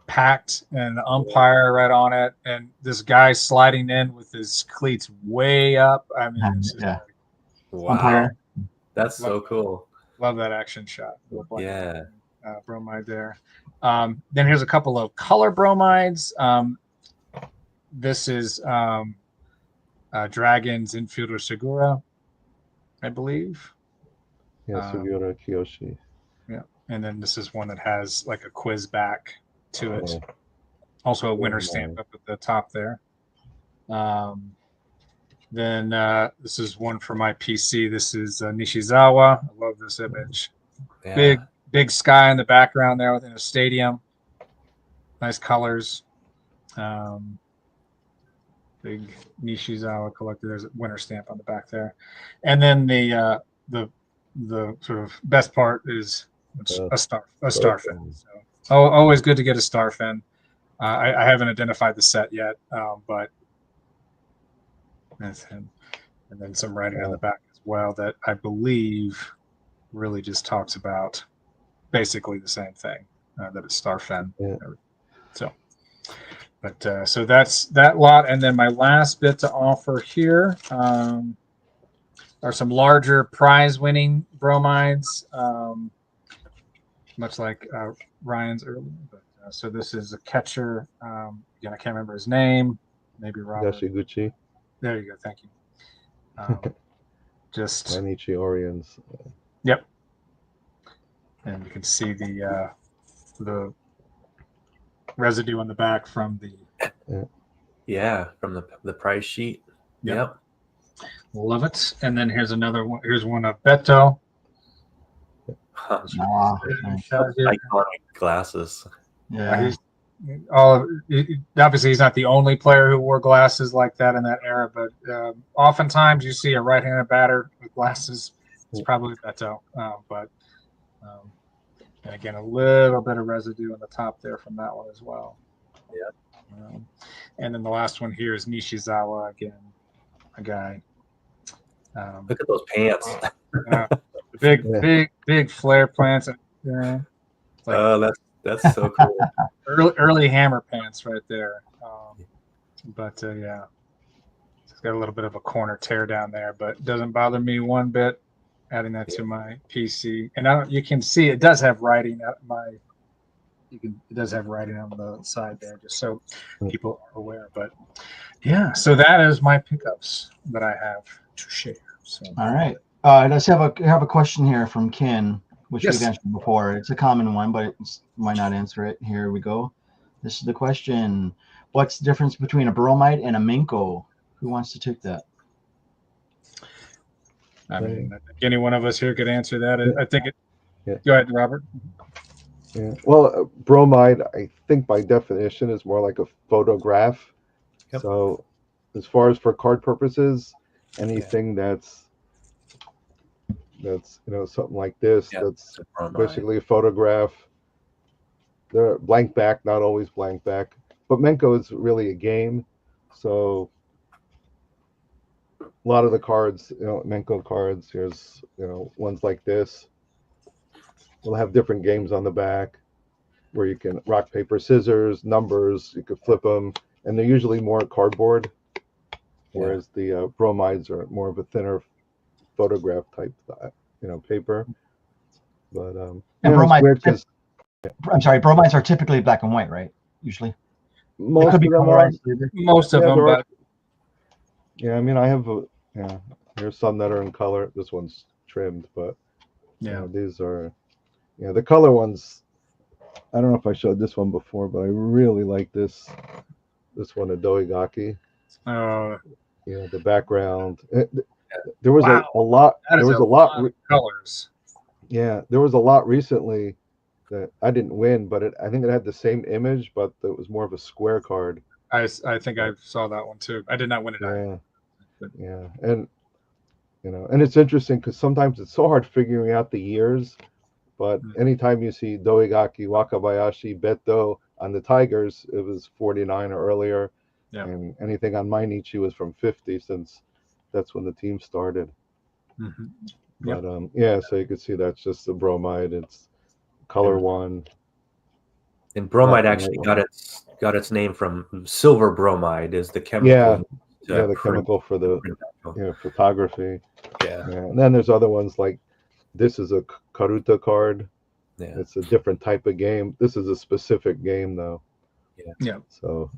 Packed and the umpire right on it, and this guy sliding in with his cleats way up. I mean, it's just wow, umpire. That's so cool. Love that action shot. Yeah, bromide there. Then here's a couple of color bromides. This is Dragons infielder Segura, I believe. Yeah, Segura Kiyoshi. Yeah, and then this is one that has like a quiz back to it. Also a winner stamp up at the top there. Then this is one for my PC. This is Nishizawa. I love this image. Yeah. Big sky in the background there within a stadium. Nice colors. Big Nishizawa collector. There's a winner stamp on the back there. And then the sort of best part is a star fin. So, always good to get a star fin. I haven't identified the set yet, but that's him. And then some writing on the back as well that I believe really just talks about basically the same thing, that it's star fin. Yeah. So, but so that's that lot. And then my last bit to offer here are some larger prize-winning bromides, much like Ryan's earlier. But so this is a catcher. Again, I can't remember his name. Maybe Robert. Yashiguchi. There you go. Thank you. Just Mainichi Orions. Yep. And you can see the residue on the back from the from the price sheet. Yep. Love it. And then here's another one. Here's one of Beto. Iconic glasses. Yeah. Obviously he's not the only player who wore glasses like that in that era, but oftentimes you see a right-handed batter with glasses. It's probably Beto, and again a little bit of residue on the top there from that one as well. Yeah. And then the last one here is Nishizawa again, a guy. Look at those pants. Big flare plants. That's so cool. early hammer pants right there. But yeah, it's got a little bit of a corner tear down there, but it doesn't bother me one bit. Adding that to my PC, and you can see it does have writing at it does have writing on the side there, just so people are aware. But yeah, so that is my pickups that I have to share. So all right, I just have a question here from Ken, which we've answered before. It's a common one, but might not answer it. Here we go. This is the question: what's the difference between a bromide and a Menko? Who wants to take that? I mean, I think any one of us here could answer that. I think it. Yeah. Go ahead, Robert. Yeah. Well, bromide, I think by definition is more like a photograph. Yep. So, as far as for card purposes, anything that's something like this, that's basically a photograph. They're blank back, not always blank back, but Menko is really a game, so. A lot of the cards, Menko cards, here's, ones like this. We'll have different games on the back. where you can rock, paper, scissors, numbers, you could flip them, and they're usually more cardboard, whereas the bromides are more of a thinner photograph type, paper. But And it's bromides, weird because I'm sorry, bromides are typically black and white, right? Usually. They most could of be them are. colorized later. Most of Yeah, them, there are. but Yeah, I mean, I have there's some that are in color. This one's trimmed, but yeah. these are, the color ones. I don't know if I showed this one before, but I really like this one, a Doigaki. The background. There was Wow. a lot. That There is was a a lot. lot of colors. Yeah, there was a lot recently that I didn't win, but I think it had the same image, but it was more of a square card. I think I saw that one too. I did not win it. Yeah, But, yeah, and and it's interesting because sometimes it's so hard figuring out the years. But anytime you see Doigaki, Wakabayashi, Beto on the Tigers, it was 49 or earlier. Yeah. And anything on Mainichi was from 50, since that's when the team started. mm-hmm. But so you can see that's just the bromide. It's color one. And bromide actually got its name from silver bromide, is the chemical. The chemical for the photography. Yeah. And then there's other ones like this is a Karuta card. Yeah. It's a different type of game. This is a specific game though. Yeah. So,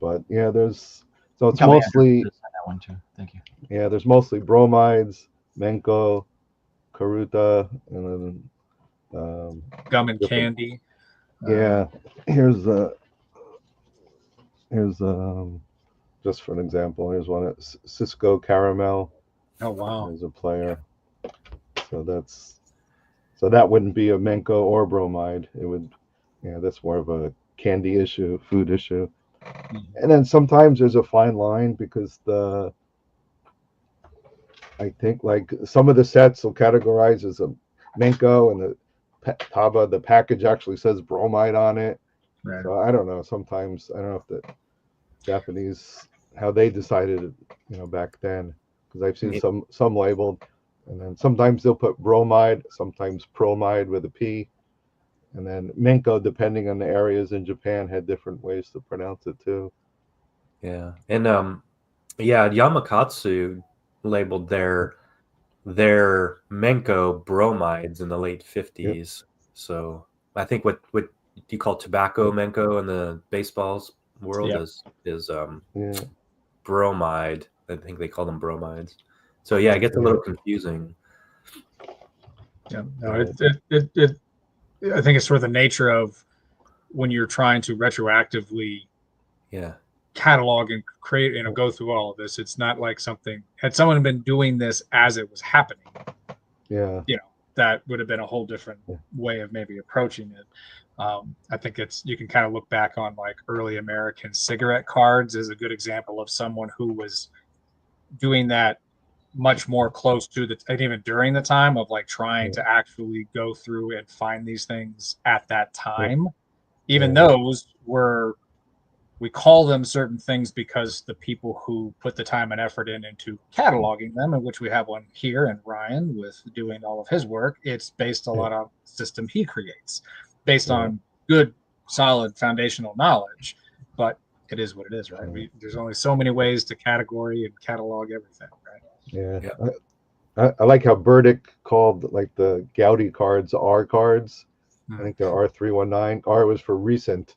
but it's mostly that one too. Thank you. Yeah, there's mostly bromides, Menko, Karuta, and then gum and candy. Here's just for an example. Here's one at Cisco Caramel. Oh wow! There's a player. So that wouldn't be a Menko or bromide. It would, that's more of a candy issue, food issue. And then sometimes there's a fine line because I think like some of the sets will categorize as a Menko, and the taba, the package actually says bromide on it. Right. So I don't know. Sometimes I don't know if the Japanese, how they decided it, back then, because I've seen some labeled, and then sometimes they'll put bromide, sometimes promide with a P, and then Menko, depending on the areas in Japan, had different ways to pronounce it too. Yeah, and Yamakatsu labeled their Menko bromides in the late 50s. Yep. So I think what you call tobacco Menko in the baseball's world is bromide. I think they call them bromides. So it gets a little confusing. Yeah, no, I think it's sort of the nature of when you're trying to retroactively catalog and create, go through all of this. It's not like something, had someone been doing this as it was happening, that would have been a whole different way of maybe approaching it. I think you can kind of look back on like early American cigarette cards as a good example of someone who was doing that much more close to and even during the time of like trying to actually go through and find these things at that time. Even those were, we call them certain things because the people who put the time and effort into cataloging them, in which we have one here, and Ryan with doing all of his work, it's based a lot on the system he creates, based on good, solid foundational knowledge. But it is what it is, right? There's only so many ways to category and catalog everything, right? Yeah. I like how Burdick called like the Gaudi cards R cards. I think they're R319. R was for recent.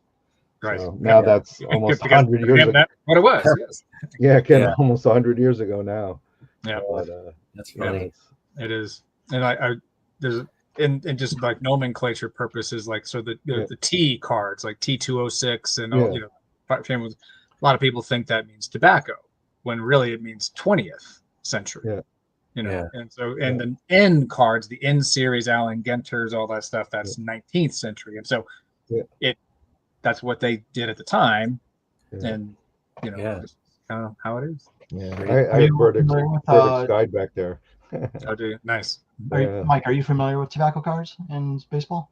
Right. So now that's almost 100 years ago. What it was. Yes. Almost 100 years ago now. Yeah. But, that's funny. It is. And there's in just like nomenclature purposes, like so the T cards, like T206 and all, a lot of people think that means tobacco, when really it means 20th century. And so the N cards, the N series, Allen Genters, all that stuff, that's 19th century. And so that's what they did at the time. And just kind of how it is. I have Burdick's guide back there. Oh, do you? Nice. Mike, are you familiar with tobacco cards in baseball?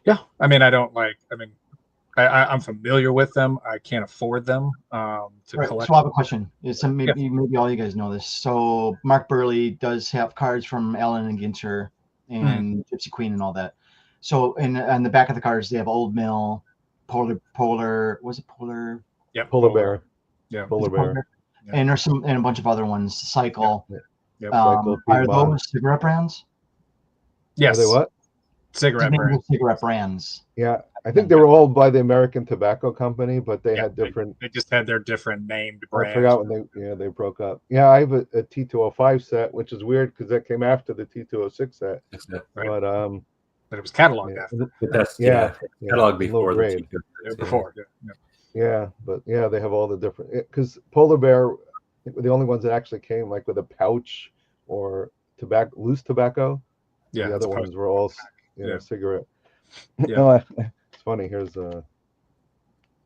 Yeah. I mean, I'm familiar with them. I can't afford them to collect. So I have a question. Maybe all you guys know this. So Mark Burley does have cards from Allen and Ginter and Gypsy Queen and all that. So on the back of the cards, they have Old Mill, Polar. Was it Polar? Yep. Polar Bear. Yeah. Polar Bear. Yeah. And there's and a bunch of other ones. Cycle. Yeah. Yep. Cycle, Are Piedmont. those cigarette brands? Yes. Are they what? Cigarette brand. Cigarette brands. Yeah, I think they were all by the American Tobacco Company, but they Yeah, had different. They just had their different named I brands. forgot when they broke up. Yeah, I have a T205 set, which is weird because that came after the T206 set. Right. But it was cataloged after. But that's low catalog before the grade. Before. Yeah, but yeah, they have all the different because Polar Bear were the only ones that actually came like with a pouch or loose tobacco. Yeah. The other ones were all cigarette. Yeah. No, it's funny. Here's a.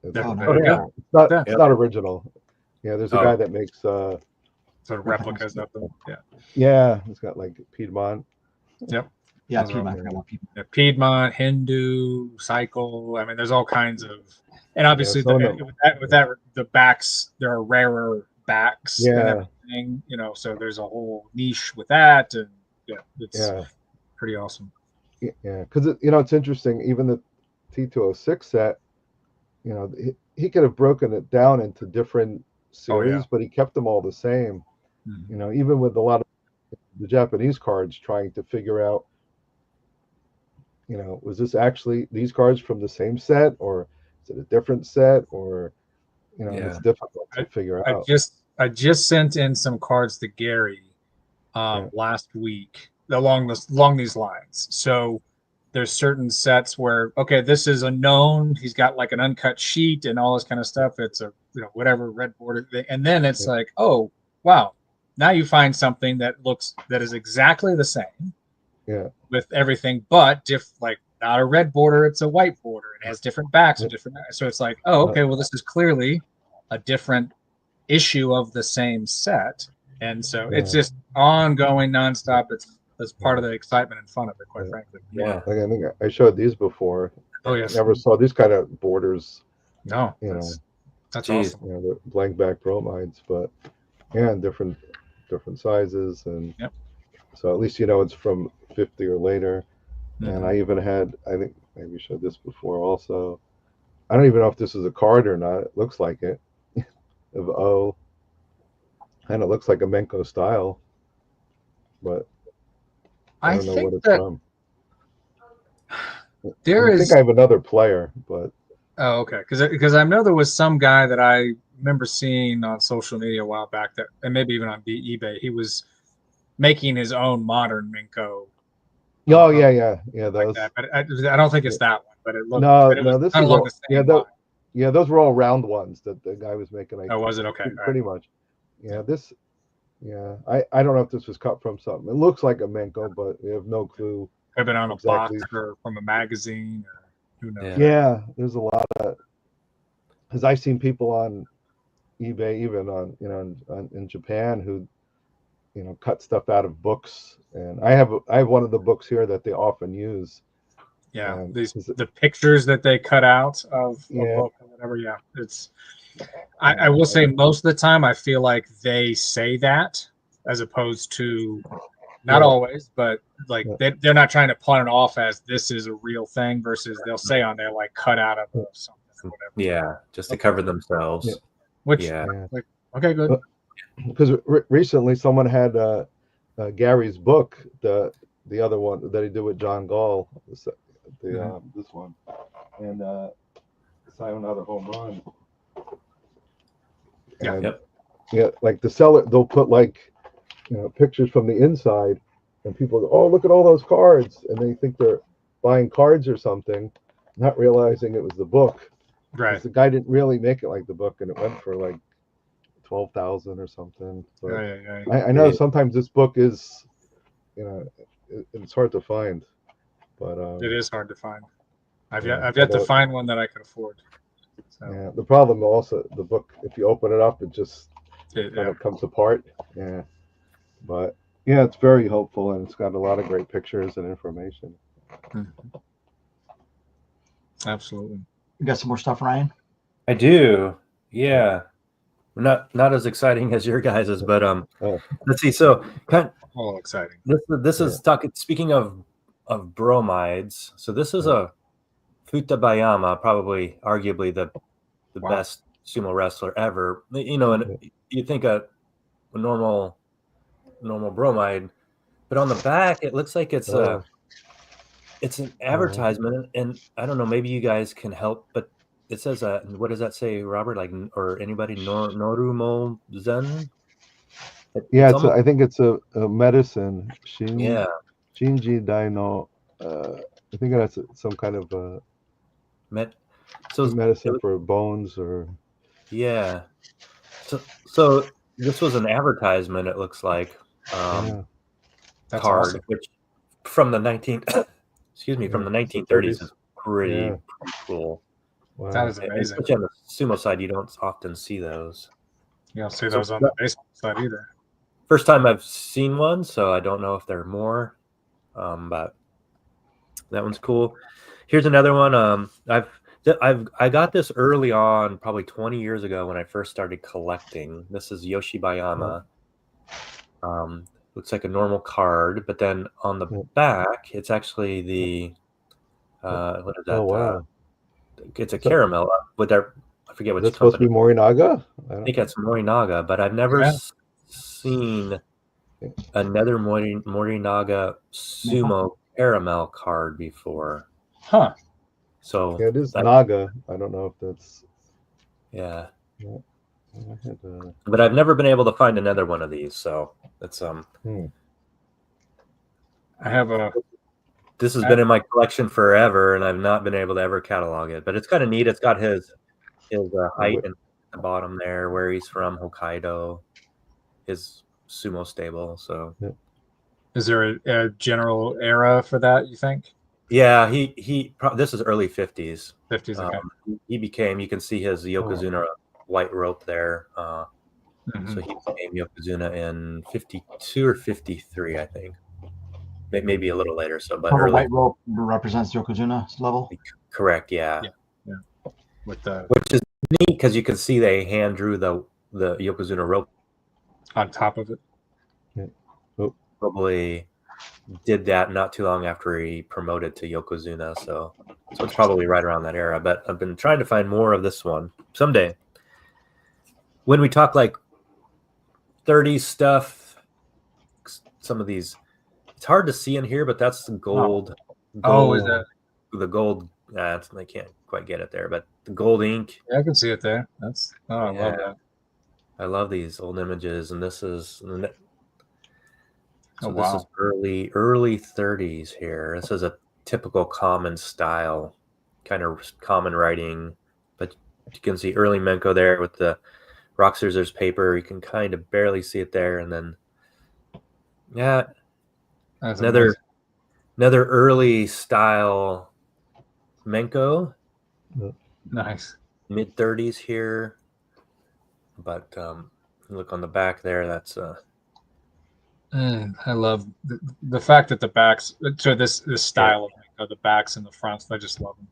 It's not original. Yeah, there's a guy that makes sort of replicas of them. Yeah. Yeah, it's got like Piedmont. Yep. Yeah, Piedmont. Yeah, Piedmont, Hindu, Cycle. I mean, there's all kinds of, and obviously with that the backs, there are rarer backs and everything. So there's a whole niche with that, and it's pretty awesome. Yeah, because it's interesting. Even the T206 set, he could have broken it down into different series, but he kept them all the same. Mm-hmm. Even with a lot of the Japanese cards, trying to figure out, was this actually these cards from the same set, or is it a different set, or it's difficult to figure out. I just sent in some cards to Gary last week along these lines. So there's certain sets where, okay, this is a known, he's got like an uncut sheet and all this kind of stuff. It's a, whatever red border thing. And then it's like, oh, wow. Now you find something that is exactly the same with everything, but like not a red border, it's a white border. It has different backs or different. So it's like, oh, okay, well, this is clearly a different issue of the same set. And so it's just ongoing, nonstop. That's part of the excitement and fun of it, quite frankly. Yeah. Like I think I showed these before. Oh yes. Never saw these kind of borders. No. That's awesome. The blank back bromides, but different sizes, and so at least it's from 50 or later. Mm-hmm. And I even had, I think maybe showed this before also. I don't even know if this is a card or not. It looks like it. Of O. And it looks like a Menko style, but I don't know what it's from. I think I have another player, but okay, because I know there was some guy that I remember seeing on social media a while back and maybe even on eBay. He was making his own modern Menko. Oh yeah, those. Like that. But I don't think it's that one, but it looked. No, this is along the same line. Those were all round ones that the guy was making. Was it okay? Pretty much. Yeah, this. Yeah, I don't know if this was cut from something. It looks like a Menko, but we have no clue. Could have been on a box or from a magazine, or who knows. Yeah, there's a lot of. Because I've seen people on eBay, even on in Japan, who cut stuff out of books, and I have one of the books here that they often use. Yeah, the pictures that they cut out of a book or whatever. Yeah, it's. I will say most of the time I feel like they say that as opposed to not always, but like they're not trying to pawn it off as this is a real thing versus they'll say on there like cut out of something or whatever. Yeah, just to cover themselves. Yeah. Which like, okay, good. Because recently someone had Gary's book, the other one that he did with John Gall, this one, and Sayonara Home Run. Yeah, like the seller, they'll put like pictures from the inside, and people go, "Oh, look at all those cards," and they think they're buying cards or something, not realizing it was the book. Right. The guy didn't really make it like the book, and it went for like 12,000 or something. So I know sometimes this book is, it's hard to find, but it is hard to find. I've yet to find one that I can afford. So. Yeah, the problem also, the book, if you open it up, it just kind of comes apart. Yeah, but yeah, it's very helpful, and it's got a lot of great pictures and information. Mm-hmm. Absolutely. You got some more stuff, Ryan? I do. Yeah. Not as exciting as your guys's, but let's see. So all exciting. This is talking. Speaking of bromides. So this is a Futabayama, probably arguably the best sumo wrestler ever. You know, and you think a normal bromide, but on the back it looks like it's an advertisement, and I don't know, maybe you guys can help, but it says what does that say, Robert? Like, or anybody, Norumo Zen? Yeah, I think it's a medicine. Yeah. Shinji Daino. I think that's some kind of medicine for bones or. Yeah. So this was an advertisement. It looks like That's card, awesome. which from the 1930s is pretty cool. Wow. That is amazing. Especially on the sumo side, you don't often see those. You don't see those on the baseball side either. First time I've seen one, so I don't know if there are more. But that one's cool. Here's another one. I got this early on, probably 20 years ago when I first started collecting. This is Yoshibayama. Looks like a normal card, but then on the back, it's actually the what is that? Oh wow! It's a caramel with their, I forget which company. Supposed to be Morinaga? I think it's Morinaga, but I've never seen another Morinaga sumo caramel card before. Huh. So yeah, it is Naga. I don't know if that's. Yeah. But I've never been able to find another one of these, so it's I have a. This has been in my collection forever, and I've not been able to ever catalog it. But it's kind of neat. It's got his height and the bottom there, where he's from, Hokkaido, his sumo stable. So, is there a general era for that, you think? Yeah, this is early 50s. 50s. Okay. He became. You can see his Yokozuna white rope there. So he became Yokozuna in 52 or 53, I think. Maybe a little later. So, but the white rope represents Yokozuna's level. Correct. Yeah. Which is neat because you can see they hand drew the Yokozuna rope on top of it. Probably did that not too long after he promoted to Yokozuna, so it's probably right around that era. But I've been trying to find more of this one someday. When we talk like 30s stuff, some of these, it's hard to see in here, but that's the gold. Oh, is that the gold? I can't quite get it there, but the gold ink. Yeah, I can see it there. I love that. I love these old images, and this is. So wow. This is early 30s here. This is a typical common style, kind of common writing, but you can see early Menko there with the rock scissors paper. You can kind of barely see it there, and then another early style Menko. Nice. Mid 30s here, but look on the back there. That's I love the fact that the backs, so this style of the backs and the fronts, I just love them.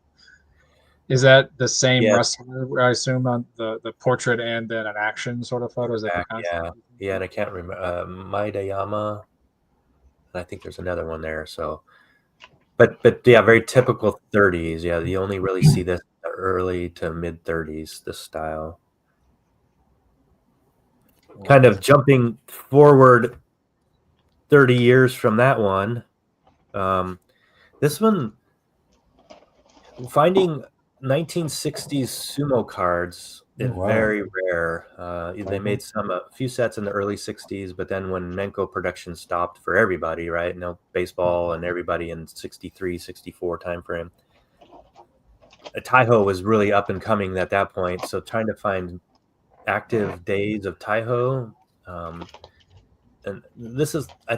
Is that the same wrestler, I assume, on the portrait and then an action sort of photo? Is that yeah, and I can't remember Maidayama, and I think there's another one there. So, but yeah, very typical 30s. Yeah, you only really see this early to mid 30s. This style, kind of jumping forward 30 years from that one. This one, finding 1960s sumo cards is very rare. They made a few sets in the early 60s, but then when Menko production stopped for everybody, right? Baseball and everybody in 63, 64 timeframe. Taiho was really up and coming at that point. So trying to find active days of Taiho. And this is, I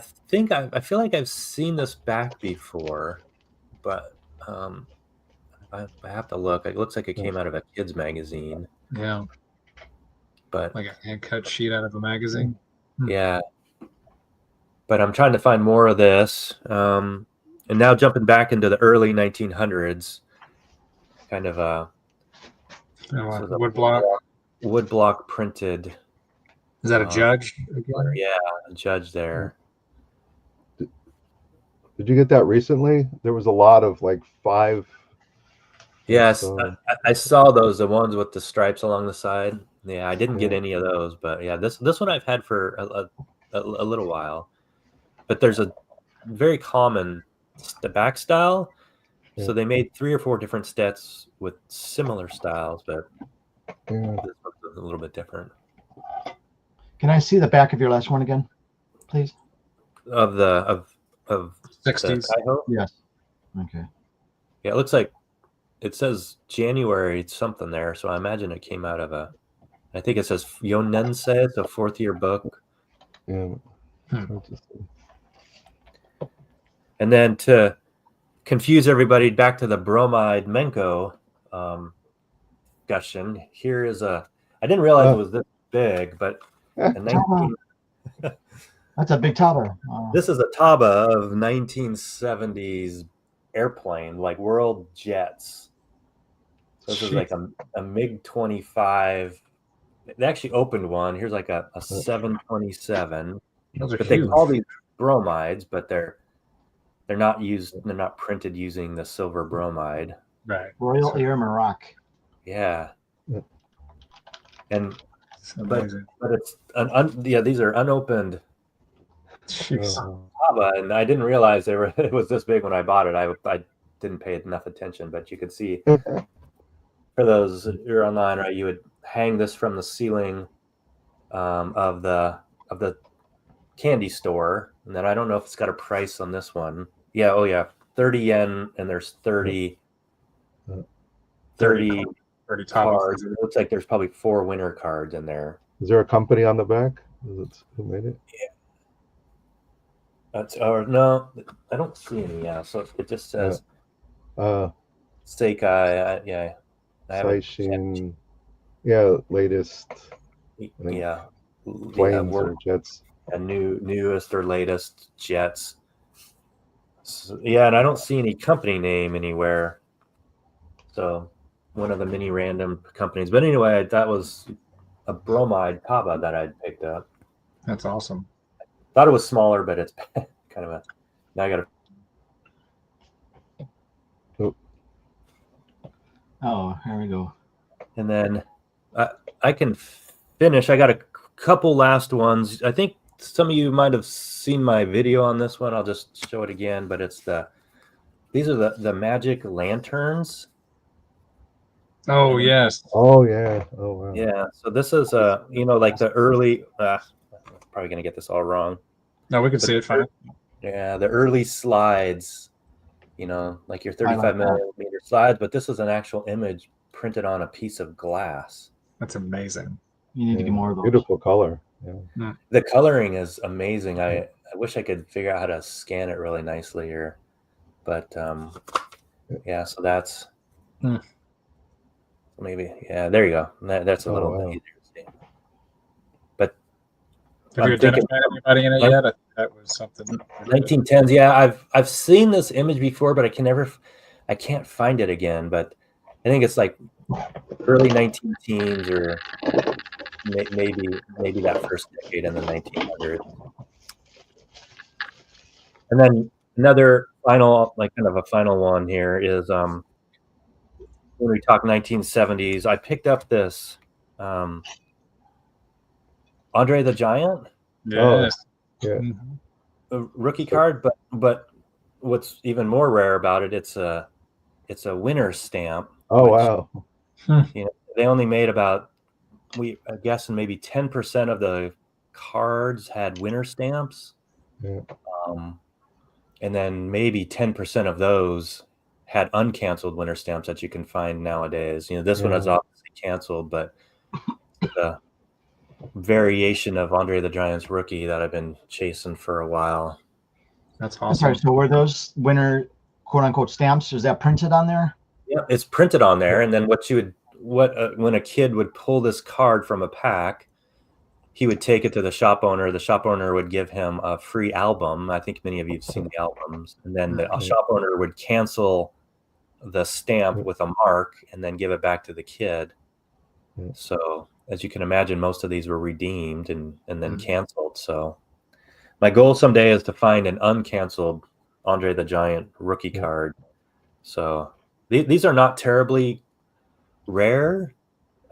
feel like I've seen this back before, but I have to look. It looks like it came out of a kid's magazine. Yeah. But like a hand-cut sheet out of a magazine. Yeah. But I'm trying to find more of this. And now jumping back into the early 1900s, kind of a woodblock printed. Is that a judge? Yeah, a judge there. Did you get that recently? There was a lot of like 5. Yes, I saw those, the ones with the stripes along the side. Yeah, I didn't get any of those, but yeah, this one I've had for a little while. But there's a very common back style. So they made 3 or 4 different sets with similar styles, but this one's a little bit different. Can I see the back of your last one again, please? Of the 60s. Yes. Okay. Yeah, it looks like it says January something there, so I imagine it came out of I think it says Yonense, it's a 4th-year book. Yeah. And then to confuse everybody, back to the bromide Menko discussion. Here is I didn't realize it was this big, but that's a big taba. This is a taba of 1970s airplane, like world jets. So this is like a MiG-25. They actually opened one. Here's like a 727. Those are but huge. they call these bromides, but they're not used. They're not printed using the silver bromide. Right. Royal Air Maroc. Yeah. And but it's these are unopened taba, and I didn't realize it was this big when I bought it. I didn't pay enough attention, but you could see for those you're online, right? You would hang this from the ceiling of the candy store, and then I don't know if it's got a price on this one. Yeah, oh yeah, 30 yen, and there's 30 cards. It looks like there's probably 4 winner cards in there. Is there a company on the back? Who made it? Yeah. No, I don't see any. Yeah, so it just says Seikai. Yeah, Saishin. Yeah, latest. Yeah, planes or jets. Newest or latest jets. So, yeah, and I don't see any company name anywhere. So one of the many random companies. But anyway, that was a bromide taba that I'd picked up. That's awesome. Thought it was smaller, but it's kind of now I got to. Oh, here we go. And then I can finish. I got a couple last ones. I think some of you might have seen my video on this one. I'll just show it again, but it's these are the magic lanterns. Oh, yes. Oh, yeah. Oh, wow. Yeah. So this is like the early probably gonna get this all wrong. No, we can see it fine. Yeah, the early slides, like your 35 millimeter slides, but this is an actual image printed on a piece of glass. That's amazing. You need to get more of those. Beautiful color. Yeah. The coloring is amazing. I wish I could figure out how to scan it really nicely here, but yeah. So that's maybe there you go. That's a little bit easier to see. But have you identified anybody in it yet? I think that was something. 1910s. Yeah, I've seen this image before, but I can't find it again. But I think it's like early 19 teens or maybe that first decade in the 1900s. And then another final, like kind of a final one here is when we talk 1970s, I picked up this Andre the Giant. Yes. Yeah. A rookie card, but what's even more rare about it, it's a winner stamp. Oh, wow. They only made about, I guess, maybe 10% of the cards had winner stamps. Yeah. And then maybe 10% of those had uncanceled winner stamps that you can find nowadays. This one is obviously canceled, but the variation of Andre the Giant's rookie that I've been chasing for a while. That's awesome. Sorry, so were those winner quote unquote stamps? Is that printed on there? Yeah, it's printed on there. And then when a kid would pull this card from a pack, he would take it to the shop owner. The shop owner would give him a free album. I think many of you have seen the albums. And then the shop owner would cancel the stamp with a mark and then give it back to the kid. So as you can imagine, most of these were redeemed and then canceled. So my goal someday is to find an uncanceled Andre the Giant rookie card. So these are not terribly rare.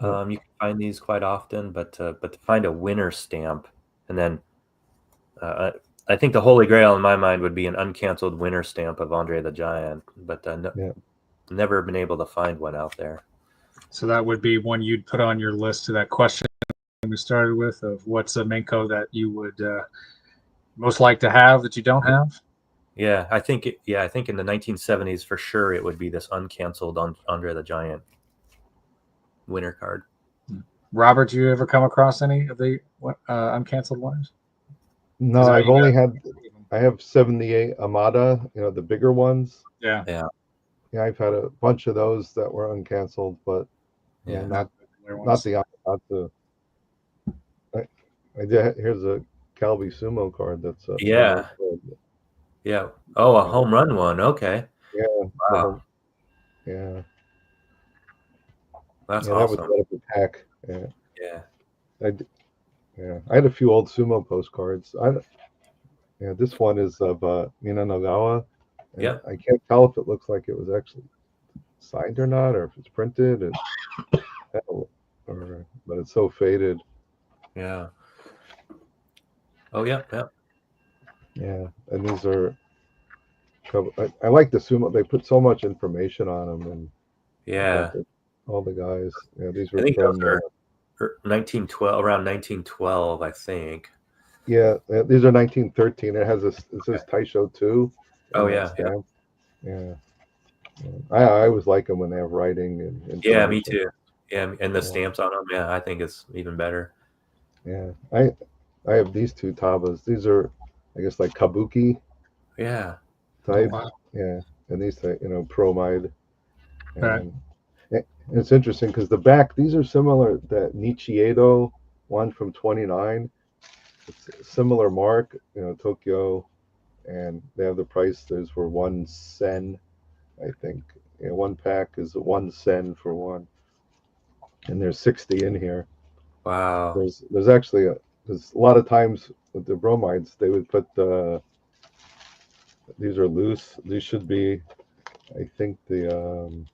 You can find these quite often, but to find a winner stamp, and then I think the holy grail in my mind would be an uncanceled winner stamp of Andre the Giant, but never been able to find one out there. So that would be one you'd put on your list to that question we started with of what's a Menko that you would most like to have that you don't have? Yeah, I think in the 1970s for sure it would be this uncanceled Andre the Giant winner card. Robert, you ever come across any of the uncanceled ones? No, I have 78 Amada, the bigger ones. Yeah. I've had a bunch of those that were uncanceled, but not the Amada. Here's a Calbee Sumo card that's a a home run one. Okay. Yeah. Wow. That's awesome. That was a pack. Yeah. I had a few old Sumo postcards. This one is of Mina Nagawa. I can't tell if it looks like it was actually signed or not, or if it's printed, but it's so faded. Yeah. Oh yeah. Yeah, and these are. I like the Sumo. They put so much information on them, and all the guys. Yeah, these were from 1912, around 1912, I think. Yeah, these are 1913. It says Taisho 2. Oh yeah. I always like them when they have writing and me too. Yeah, and the stamps on them. Yeah, I think it's even better. Yeah, I have these two tabas. These are, I guess, like kabuki. Yeah. Type. Oh, wow. Yeah, and these, bromide. And it's interesting because the back, these are similar. That Nichiedo one from 29. It's a similar mark, Tokyo, and they have the price. There's for 1 sen, I think. One pack is 1 sen for one, and there's 60 in here. Wow. There's actually there's a lot of times with the bromides they would put these are loose. These should be, I think, the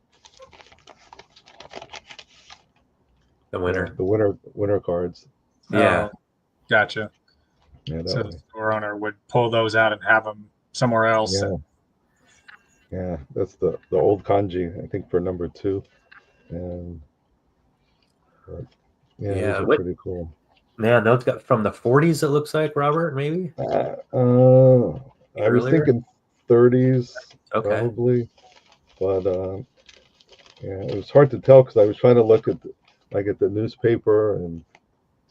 winner cards. Yeah. Gotcha. Yeah, so the store owner would pull those out and have them somewhere else. Yeah, that's the old kanji, I think, for number 2. And these are pretty cool. Man, those got from the 40s. It looks like, Robert, maybe. I was thinking 30s, probably, but it was hard to tell because I was trying to look at the newspaper and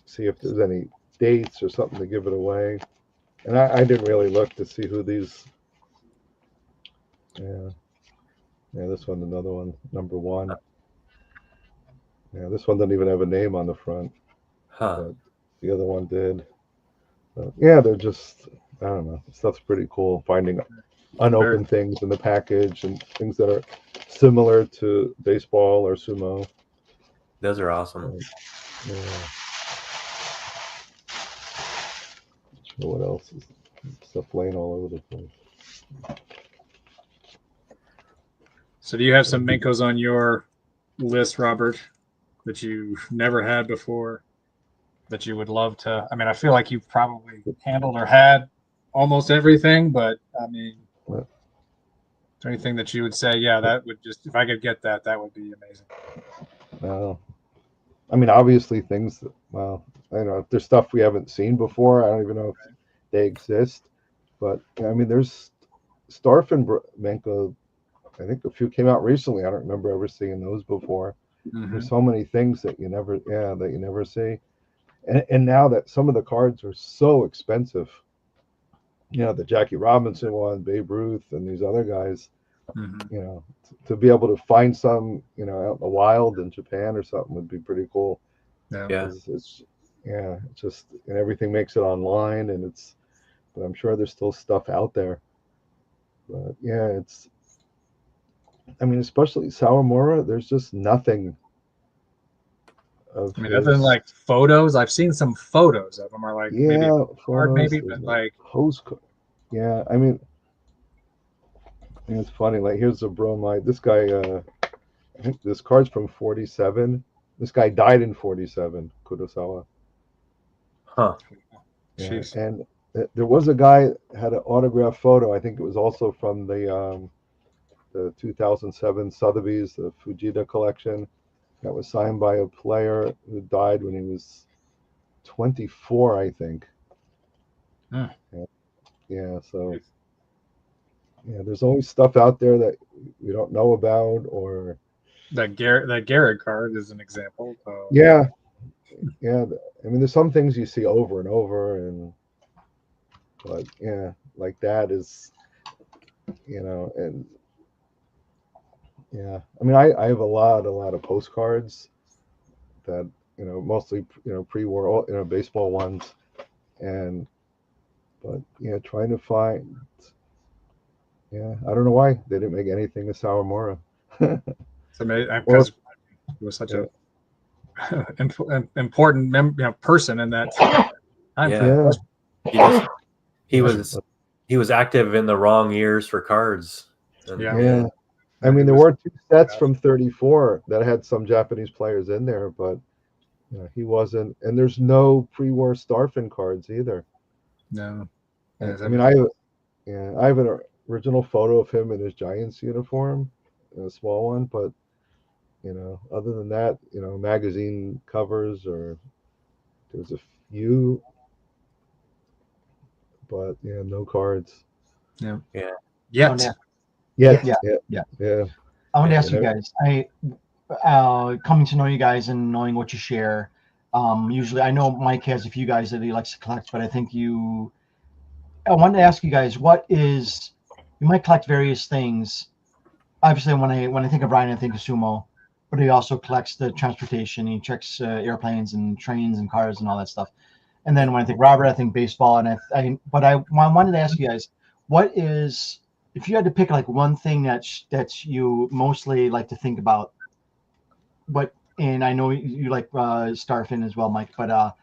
see if there's any dates or something to give it away, and I didn't really look to see who these. This one, another one, number 1. This one doesn't even have a name on the front. But the other one did. They're just, I don't know. Stuff's pretty cool. Finding unopened things in the package and things that are similar to baseball or sumo. Those are awesome. What else is stuff laying all over the place? So do you have some Menkos on your list, Robert, that you've never had before that you would love to? I mean, I feel like you've probably handled or had almost everything, but I mean, is there anything that you would say, that would just, if I could get that would be amazing? Well, I mean, obviously things that, I don't know if there's stuff we haven't seen before. I don't even know if they exist, but I mean, there's Starfin Menko. I think a few came out recently. I don't remember ever seeing those before. Mm-hmm. There's so many things that you never see, and now that some of the cards are so expensive, the Jackie Robinson one, Babe Ruth, and these other guys, to be able to find some, out in the wild in Japan or something would be pretty cool. It's just, and everything makes it online, but I'm sure there's still stuff out there. But it's. I mean, especially Sawamura, there's just nothing. Other than like photos, I've seen some photos of them, or like maybe photos, but like postcard. I mean, And it's funny. Like here's the bromide. This guy, I think this card's from '47. This guy died in '47. Kurosawa. Huh. Yeah, Jeez. and there was a guy had an autographed photo. I think it was also from the 2007 Sotheby's, the Fujita collection, that was signed by a player who died when he was 24, I think. Hmm. Yeah, so yeah, there's always stuff out there that we don't know about, or That Garrett card is an example. yeah, yeah. I mean, there's some things you see over and over, but yeah, like that is, and yeah. I mean, I have a lot of postcards that mostly pre-war baseball ones, and but yeah, trying to find. Yeah, I don't know why they didn't make anything with Sawamura. It's amazing Or because he was such a important person in that time Yeah. yeah, He was active in the wrong years for cards. And, Yeah. yeah. I mean, there were two sets from '34 that had some Japanese players in there, but he wasn't. And there's no pre-war Starfin cards either. No. I mean, I have an original photo of him in his Giants uniform, a small one, but other than that, magazine covers or there's a few, but yeah, no cards. Yeah. Yeah. Yet. Yeah. I want to ask You you know? guys. Coming to know you guys and knowing what you share. Usually, I know Mike has a few guys that he likes to collect, but I wanted to ask you guys, you might collect various things. Obviously, when I think of Ryan, I think of sumo, but he also collects the transportation. He checks airplanes and trains and cars and all that stuff. And then when I think Robert, I think baseball. And I wanted to ask you guys, if you had to pick like one thing that's you mostly like to think about, and I know you like Starfin as well, Mike, but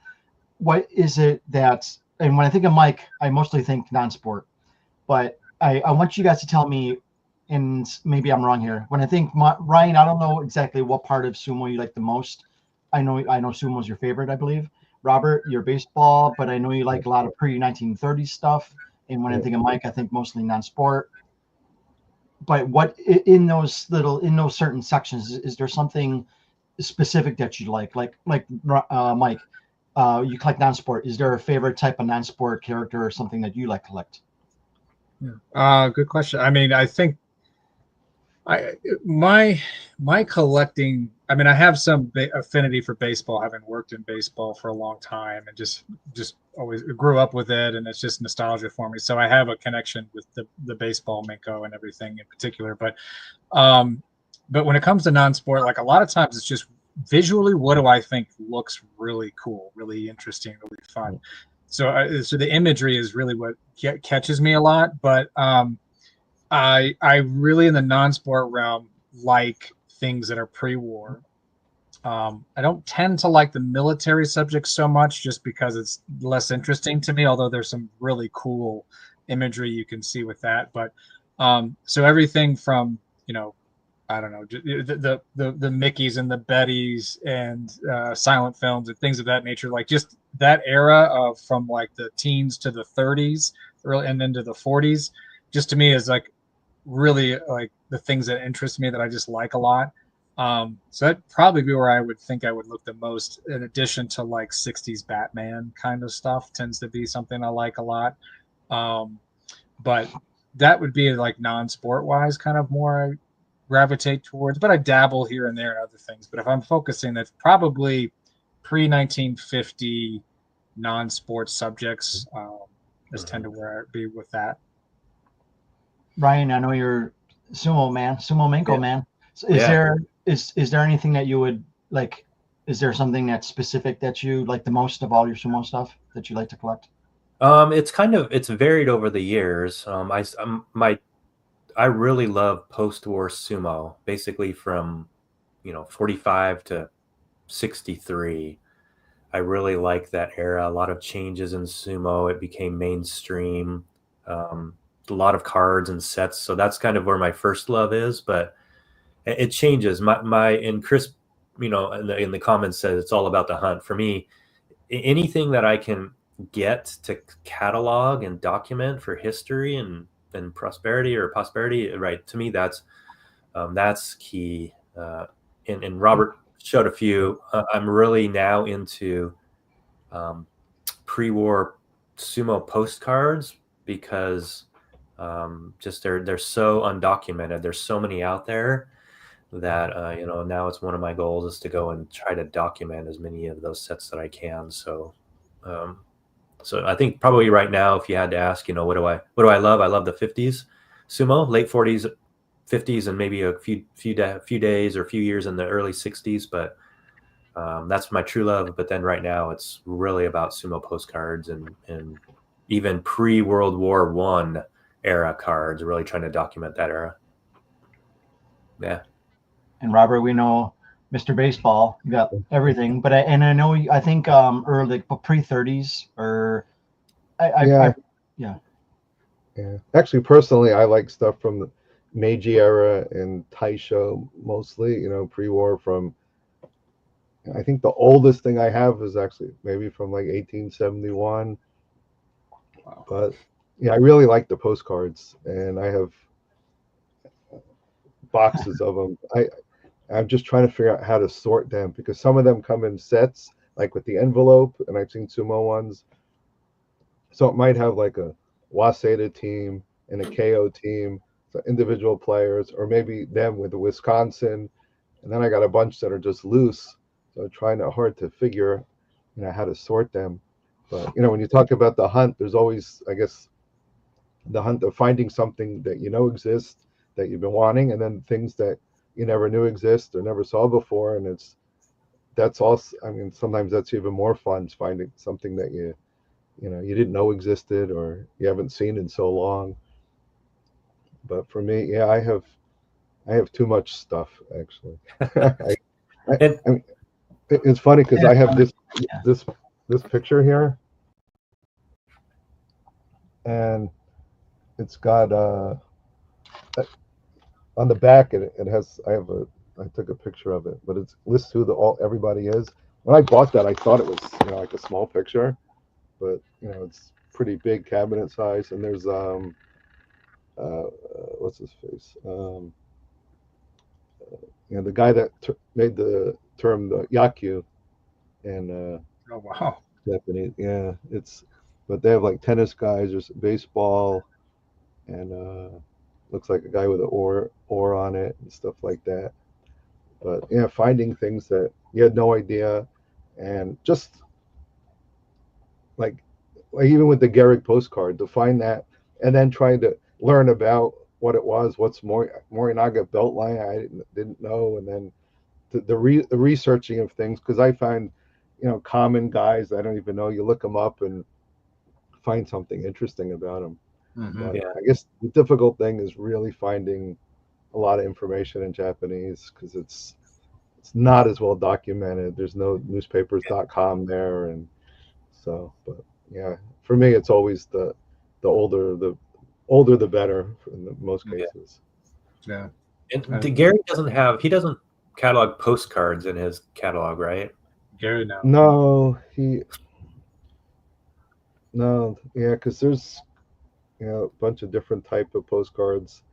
what is it and when I think of Mike, I mostly think non-sport, but I want you guys to tell me, and maybe I'm wrong here. When I think Ryan, I don't know exactly what part of sumo you like the most. I know sumo is your favorite, I believe. Robert, your baseball, but I know you like a lot of pre-1930s stuff. And when I think of Mike, I think mostly non-sport. But what in those certain sections is there something specific that you like? Like Mike, you collect non-sport. Is there a favorite type of non-sport character or something that you like collect? Good question. I mean, I think my collecting. I mean, I have some affinity for baseball, having worked in baseball for a long time, and just always grew up with it, and it's just nostalgia for me. So I have a connection with the baseball Menko and everything in particular. But when it comes to non-sport, like a lot of times, it's just visually, what do I think looks really cool, really interesting, really fun. So the imagery is really what catches me a lot. But I really, in the non-sport realm, like things that are pre-war. I don't tend to like the military subjects so much, just because it's less interesting to me. Although there's some really cool imagery you can see with that. But so everything from I don't know, the Mickeys and the Bettys and silent films and things of that nature, like just that era of from like the teens to the 30s, early and into the 40s, just to me is like really like the things that interest me that I just like a lot. So that'd probably be where I would think I would look the most, in addition to like 60s Batman kind of stuff tends to be something I like a lot. But that would be like non-sport wise kind of more I gravitate towards, but I dabble here and there in other things. But if I'm focusing, that's probably pre-1950 non-sports subjects is tend to where I'd be with that. Ryan, I know you're Sumo Menko man. So is there anything that you would like? Is there something that's specific that you like the most of all your sumo stuff that you like to collect? It's varied over the years. I really love post-war sumo, basically from 45 to 63. I really like that era. A lot of changes in sumo. It became mainstream. a lot of cards and sets. So that's kind of where my first love is, but it changes. And Chris, in the comments says it's all about the hunt. For me, anything that I can get to catalog and document for history and prosperity or prosperity, right? To me, that's key. And Robert showed a few. I'm really now into pre-war sumo postcards because just they're so undocumented. There's so many out there that now it's one of my goals is to go and try to document as many of those sets that I can. So I think probably right now, if you had to ask, what do I love? I love the 50s sumo, late 40s, 50s, and maybe a few days or a few years in the early 60s. But that's my true love. But then right now, it's really about sumo postcards and even pre-World War I era cards. Really trying to document that era. Yeah. And Robert, we know Mr. Baseball, you got everything, but I know I think early pre-30s or yeah. Actually, personally, I like stuff from the Meiji era and Taisho mostly. Pre-war from. I think the oldest thing I have is actually maybe from like 1871. Wow. But yeah, I really like the postcards, and I have boxes of them. I'm just trying to figure out how to sort them because some of them come in sets, like with the envelope, and I've seen sumo ones. So it might have like a Waseda team and a KO team, so individual players, or maybe them with the Wisconsin. And then I got a bunch that are just loose. So trying hard to figure, how to sort them. But, when you talk about the hunt, there's always, I guess, the hunt of finding something that exists that you've been wanting, and then things that you never knew exist or never saw before. And that's also, sometimes that's even more fun, finding something that you didn't know existed or you haven't seen in so long. But for me, I have too much stuff, actually. It's funny because I have this picture here, and it's got on the back it has I took a picture of it, but it lists who everybody is. When I bought that, I thought it was like a small picture, but it's pretty big cabinet size. And there's what's his face, the guy that made the term the yakyu, and oh wow, Japanese. Yeah, but they have like tennis guys, there's baseball, and looks like a guy with an oar on it and stuff like that. But finding things that you had no idea, and just like even with the Garrick postcard, to find that and then trying to learn about what it was, what's Morinaga belt line I didn't know, and then the researching of things, because I find common guys I don't even know, you look them up and find something interesting about them. Mm-hmm. Yeah, I guess the difficult thing is really finding a lot of information in Japanese, because it's not as well documented. There's no newspapers.com there, and so, but yeah, for me it's always the older the better in most cases. Yeah. And Gary doesn't catalog postcards in his catalog, right? Gary, no. No, yeah, because there's a bunch of different type of postcards.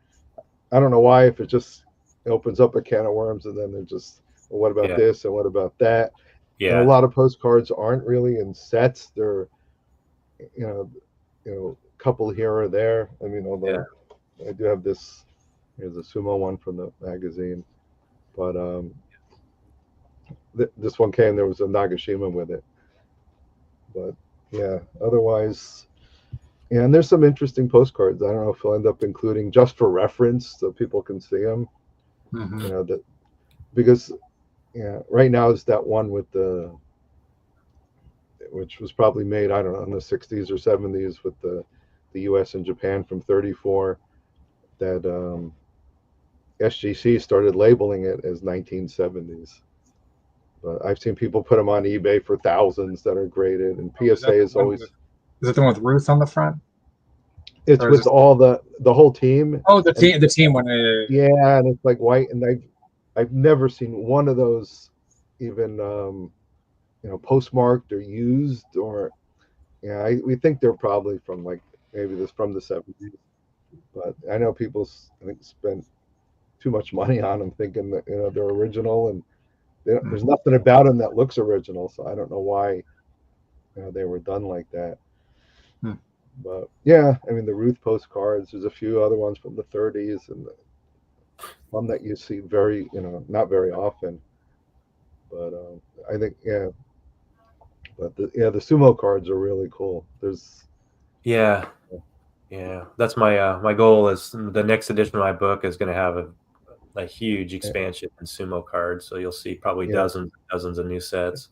I don't know why, if it just opens up a can of worms, and then they're just, well, what about this and what about that? Yeah. And a lot of postcards aren't really in sets. They're a couple here or there. Although I do have this. Here's a sumo one from the magazine, but this one there was a Nagashima with it. But yeah, otherwise, and there's some interesting postcards. I don't know if I'll end up including just for reference so people can see them. Mm-hmm. Because right now is that one with which was probably made, I don't know, in the 60s or 70s with the U.S. and Japan from 34, that SGC started labeling it as 1970s. But I've seen people put them on eBay for thousands that are graded, and PSA is always. Is it the one with Ruth on the front? It's Or is with it- all the whole team. Oh, the team one. Yeah, and it's like white, and I've never seen one of those even postmarked or used, or we think they're probably from like maybe this from the 70s, but I know people I think spent too much money on them thinking that they're original, and there's nothing about them that looks original, so I don't know why they were done like that. But yeah, I mean the Ruth postcards, there's a few other ones from the 30s, and one that you see very not very often, but I think but the Sumo cards are really cool. There's Yeah, that's my goal. Is the next edition of my book is going to have a huge expansion in sumo cards, so you'll see probably dozens of new sets.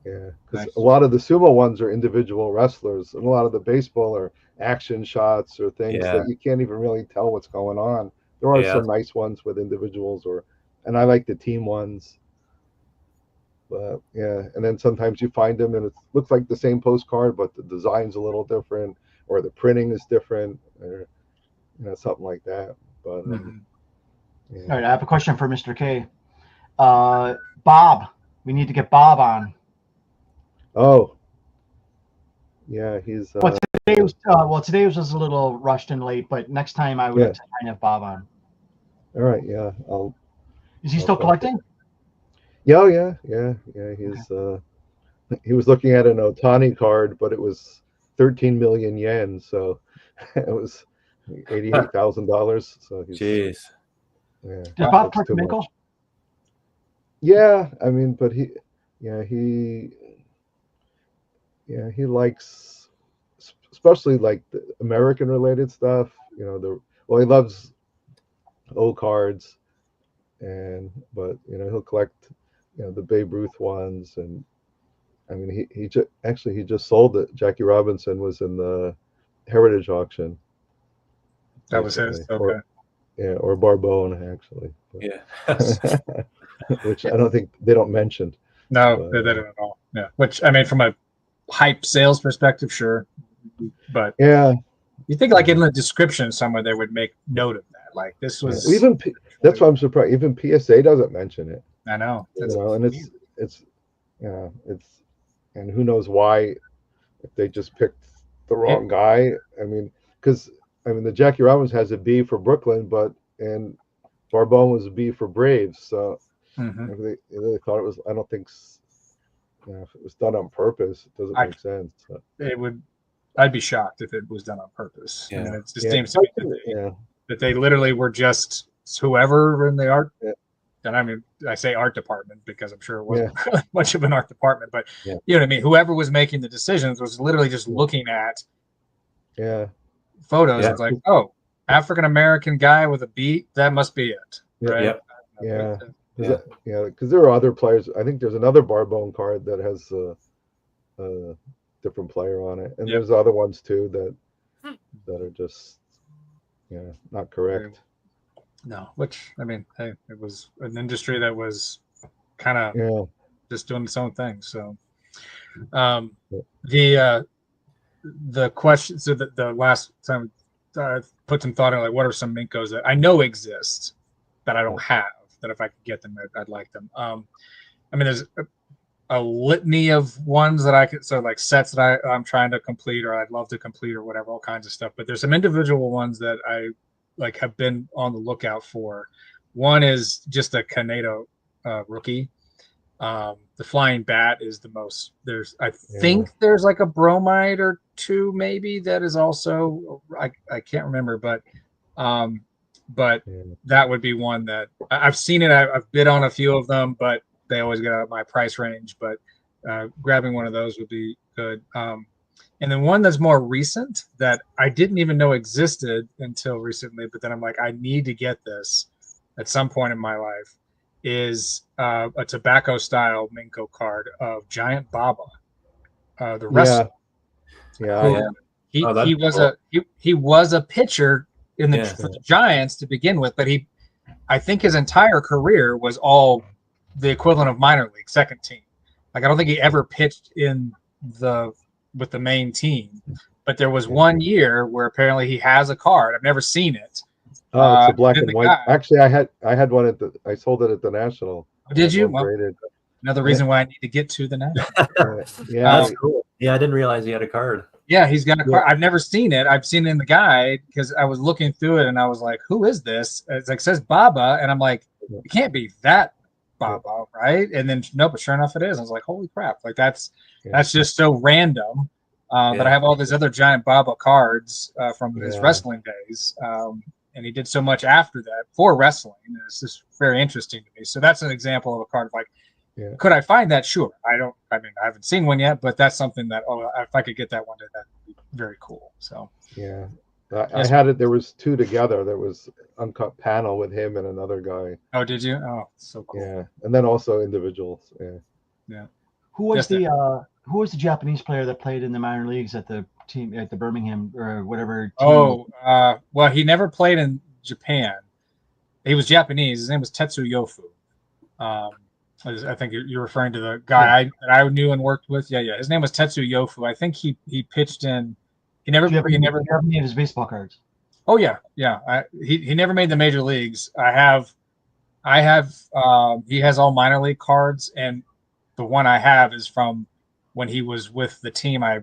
Yeah, because a lot of the sumo ones are individual wrestlers, and a lot of the baseball are action shots or things that you can't even really tell what's going on. There are some nice ones with individuals, and I like the team ones. But and then sometimes you find them and it looks like the same postcard, but the design's a little different, or the printing is different, or something like that. But All right, I have a question for Mr. K. Bob, we need to get Bob on. Oh, yeah, he's. Today was just a little rushed and late, but next time I would like to try and have Bob on. All right, yeah. Is he still collecting? Yeah. He's he was looking at an Otani card, but it was 13 million yen, so it was $88,000. So he's. Jeez. Yeah. Did Bob collect Menko? Yeah, I mean, but he likes, especially like the American related stuff. He loves old cards, but he'll collect the Babe Ruth ones, and I mean he just sold it. Jackie Robinson was in the Heritage auction. That was his. Okay. Or Barbone actually. But, Yeah. which I don't think they don't mention. No, they don't at all. Yeah, which I mean, from a hype sales perspective, sure, but you think like in the description somewhere they would make note of that, like this was that's why I'm surprised. Even PSA doesn't mention it. I know, and it's and who knows why, if they just picked the wrong guy. I mean, because the Jackie Robinson has a B for Brooklyn, and Barbone was a B for Braves, so they thought it was. I don't think if it was done on purpose, it doesn't make sense. So. It would. I'd be shocked if it was done on purpose. Yeah. I mean, it just seems to me that they literally were just whoever in the art. And I mean, I say art department because I'm sure it wasn't much of an art department, but you know what I mean? Whoever was making the decisions was literally just looking at photos. It's like, oh, African-American guy with a B, that must be it. Right. Because there are other players. I think there's another Barbone card that has a different player on it, and there's other ones too that are just not correct. No, which I mean, hey, it was an industry that was kind of just doing its own thing. So, the question. So the last time I put some thought in, like, what are some Menkos that I know exist that I don't have, that if I could get them, I'd like them. I mean, there's a litany of ones that I could, so like sets that I'm trying to complete, or I'd love to complete, or whatever, all kinds of stuff. But there's some individual ones that I have been on the lookout for. One is just a Kaneda rookie. The Flying Bat is the most. I think there's like a bromide or two maybe that is also, I can't remember, but that would be one that I've seen it. I've bid on a few of them, but they always get out of my price range. But grabbing one of those would be good. And then one that's more recent that I didn't even know existed until recently, but then I'm like, I need to get this at some point in my life, is a tobacco style Menko card of Giant Baba, the wrestler. He was a pitcher for the Giants to begin with, but I think his entire career was all the equivalent of minor league, second team. Like, I don't think he ever pitched with the main team, But there was one year where apparently he has a card. I've never seen it. Oh, it's a black and white. guy, Actually, I had one at I sold it at the National. Did you? Well, another reason why I need to get to the National. That's cool. Yeah, I didn't realize he had a card. Yeah, he's got a card. I've never seen it. I've seen it in the guide because I was looking through it and I was like, "Who is this?" It's like, it says Baba, and I'm like, "It can't be that Baba, right?" And then no, but sure enough, it is. I was like, "Holy crap!" Like that's just so random. But I have all these other giant Baba cards from his wrestling days, and he did so much after that for wrestling. And it's just very interesting to me. So that's an example of a card of like. Yeah. Could I find that? Sure. I haven't seen one yet, but that's something that, if I could get that one, that'd be very cool. So, yeah. I had it. There was two together. There was uncut panel with him and another guy. Oh, did you? Oh, so cool. Yeah. And then also individuals. Yeah. Yeah. Who was the Japanese player that played in the minor leagues at the team at the Birmingham or whatever team? Well, he never played in Japan. He was Japanese. His name was Tetsu Yofu. I think you're referring to the guy that I knew and worked with. Yeah. His name was Tetsu Yofu. I think he pitched in. He never. Do you have any of his baseball cards? Oh yeah. He never made the major leagues. I have. He has all minor league cards, and the one I have is from when he was with the team I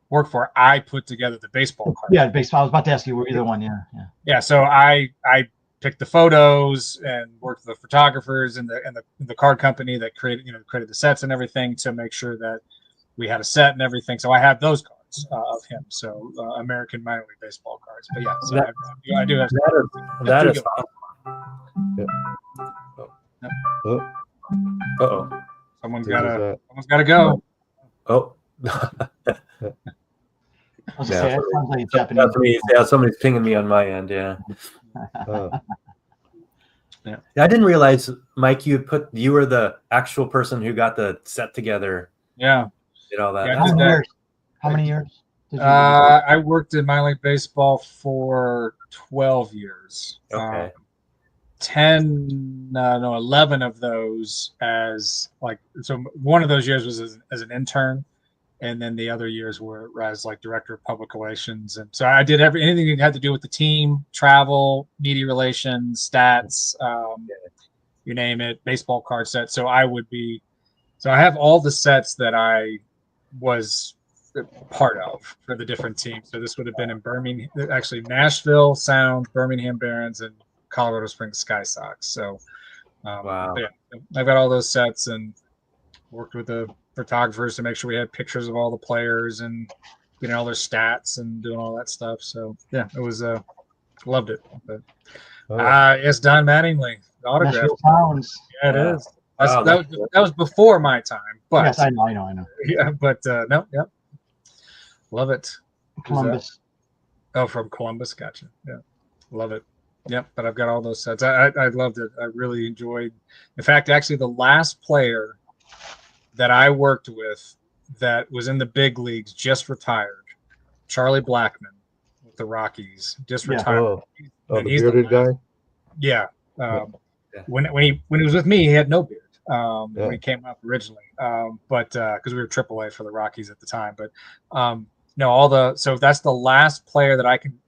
worked for. I put together the baseball card. Yeah, baseball. I was about to ask you either one. Yeah. Yeah. So I picked the photos and worked with the photographers and the card company that created the sets and everything to make sure that we had a set and everything. So I have those cards of him. So American minor league baseball cards. But yeah, so I do have that is awesome. Yeah. Uh-oh. Someone's got to go. Oh. Somebody's pinging me on my end. Yeah. Yeah. I didn't realize, Mike, you were the actual person who got the set together. Yeah. Did all that. Yeah, How many years? I worked in minor league baseball for 12 years. Okay. 11 of those so one of those years was as an intern. And then the other years were as like director of public relations. And so I did anything that had to do with the team, travel, media relations, stats, you name it, baseball card sets. So I have all the sets that I was part of for the different teams. So this would have been in Birmingham, actually Nashville Sound, Birmingham Barons, and Colorado Springs Sky Sox. So wow. Yeah, I've got all those sets and worked with the photographers to make sure we had pictures of all the players and all their stats and doing all that stuff. So yeah, it was loved it. But yes, Don Mattingly autograph. Yeah, it is. That was before my time. But yes, I know. Yeah, but no, yep. Love it. Columbus. From Columbus, gotcha. Yeah. Love it. Yep, but I've got all those sets. I loved it. I really enjoyed. In fact, actually the last player that I worked with that was in the big leagues just retired. Charlie Blackmon with the Rockies just retired. The bearded guy. Yeah. When he was with me, he had no beard when he came up originally. But because we were AAA for the Rockies at the time. But so that's the last player that I can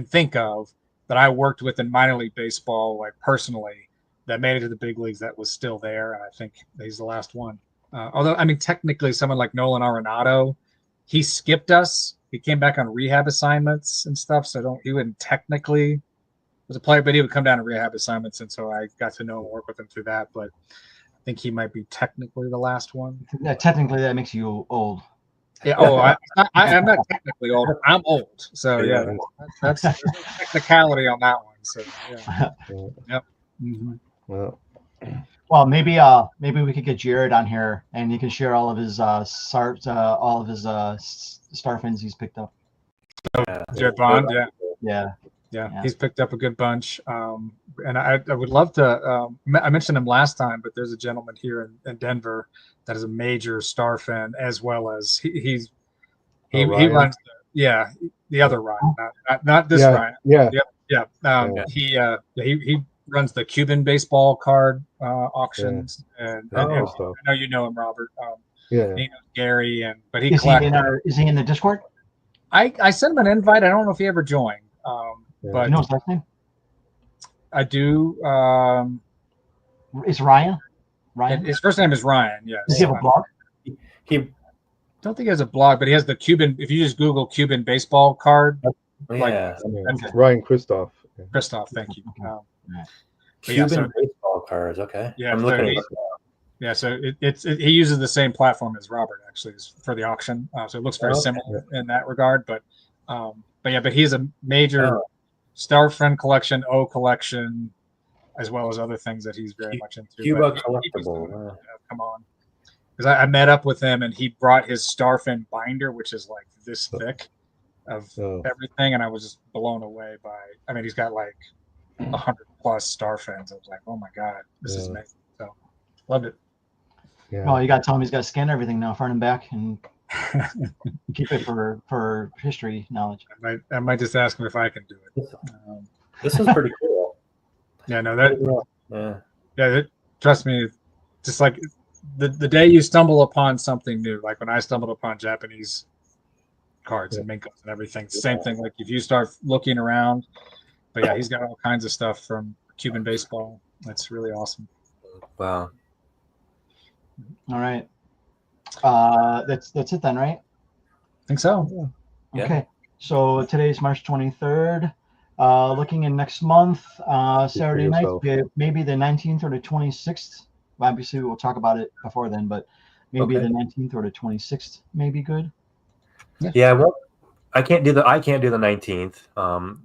think of that I worked with in minor league baseball, like personally, that made it to the big leagues that was still there. And I think he's the last one. Although, technically someone like Nolan Arenado, he skipped us. He came back on rehab assignments and stuff. So he wouldn't technically was a player, but he would come down to rehab assignments. And so I got to know and work with him through that. But I think he might be technically the last one. Yeah, technically that makes you old. Yeah. Oh, I'm not technically old. I'm old. So yeah, that's technicality on that one. So yeah. Yep. Mm-hmm. Well, maybe we could get Jared on here and he can share all of his star fins he's picked up. Jared Bond, yeah, he's picked up a good bunch. And I would love to. I mentioned him last time, but there's a gentleman here in Denver that is a major star fan, as well as he runs the other Ryan, not this Ryan. He runs the Cuban baseball card auctions, and I know you know him, Robert. Yeah. He knows Gary, but he Is he collects. is he in the Discord? I sent him an invite. I don't know if he ever joined. Yeah. But Do you know his last name? I do. It's Ryan. Ryan. His first name is Ryan. Yes. Does he have a blog? He, Don't think he has a blog, but he has the Cuban. If you just Google Cuban baseball card, yeah, Okay. Ryan Christoph. Yeah. Christoph, thank you. But Cuban so- baseball cards. Okay, Yeah, I'm so looking at he- it. Yeah, so he uses the same platform as Robert actually for the auction, so it looks very Okay. similar in that regard. But he's a major Star Friend collection, O collection, as well as other things that he's very much into. Cuba But he was collectible. doing it. Come on, because I met up with him and he brought his Starfin binder, which is like this thick of everything, and I was just blown away by. I mean, he's got like 100+ Starfins. I was like, oh my god, this is amazing. So loved it. Yeah. Well, you got to tell him he's got to scan everything now, front and back, and keep it for history knowledge. I might just ask him if I can do it. This is pretty cool. Yeah, no, trust me, just like the day you stumble upon something new, like when I stumbled upon Japanese cards and menkos and everything, same thing. Like if you start looking around, but yeah, he's got all kinds of stuff from Cuban baseball. That's really awesome. Wow. All right. That's it then, right? I think so. Yeah. Okay. So today's March 23rd. Looking in next month, Saturday night, maybe the 19th or the 26th. Obviously, we'll talk about it before then, but maybe the 19th or the 26th may be good. Yeah. Well, I can't do the 19th. I'm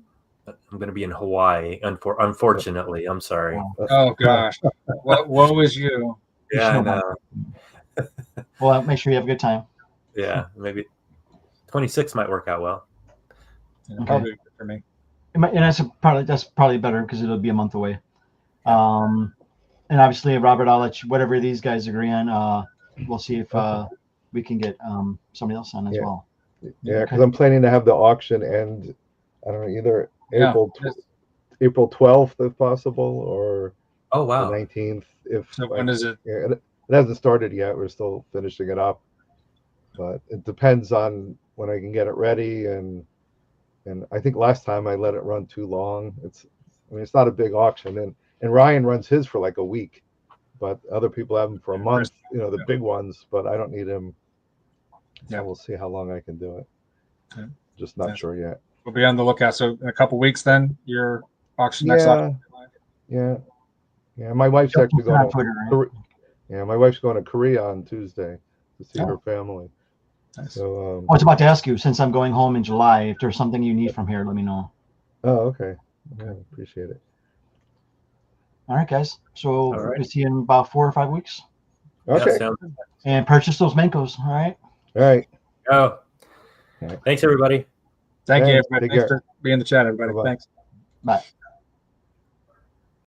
going to be in Hawaii. Unfortunately, I'm sorry. Oh gosh. Woe is you. Yeah, I know. Well, make sure you have a good time. Yeah, maybe 26 might work out well. Yeah, probably good for me. And that's probably better because it'll be a month away. And obviously, Robert, I'll let you, whatever these guys agree on, we'll see if we can get somebody else on as well. Yeah, because I'm planning to have the auction end, I don't know, either April 12th if possible, or the 19th. So when is it? Yeah, it hasn't started yet. We're still finishing it up, but it depends on when I can get it ready. And I think last time I let it run too long. It's not a big auction, and Ryan runs his for like a week, but other people have them for a month. The big ones, but I don't need him. Yeah, we'll see how long I can do it. Yeah. Just not sure yet. We'll be on the lookout. So in a couple weeks, then your auction next auction. Yeah. My wife's actually going to my wife's going to Korea on Tuesday to see her family. Nice. So I was about to ask you, since I'm going home in July, if there's something you need from here, let me know. Oh, okay. Yeah, appreciate it. All right, guys. So we'll see you in about 4 or 5 weeks. Okay. And purchase those Menkos. All right. All right. Oh. Thanks, everybody. Thank you, everybody. Thanks for being in the chat, everybody. Bye-bye. Thanks. Bye.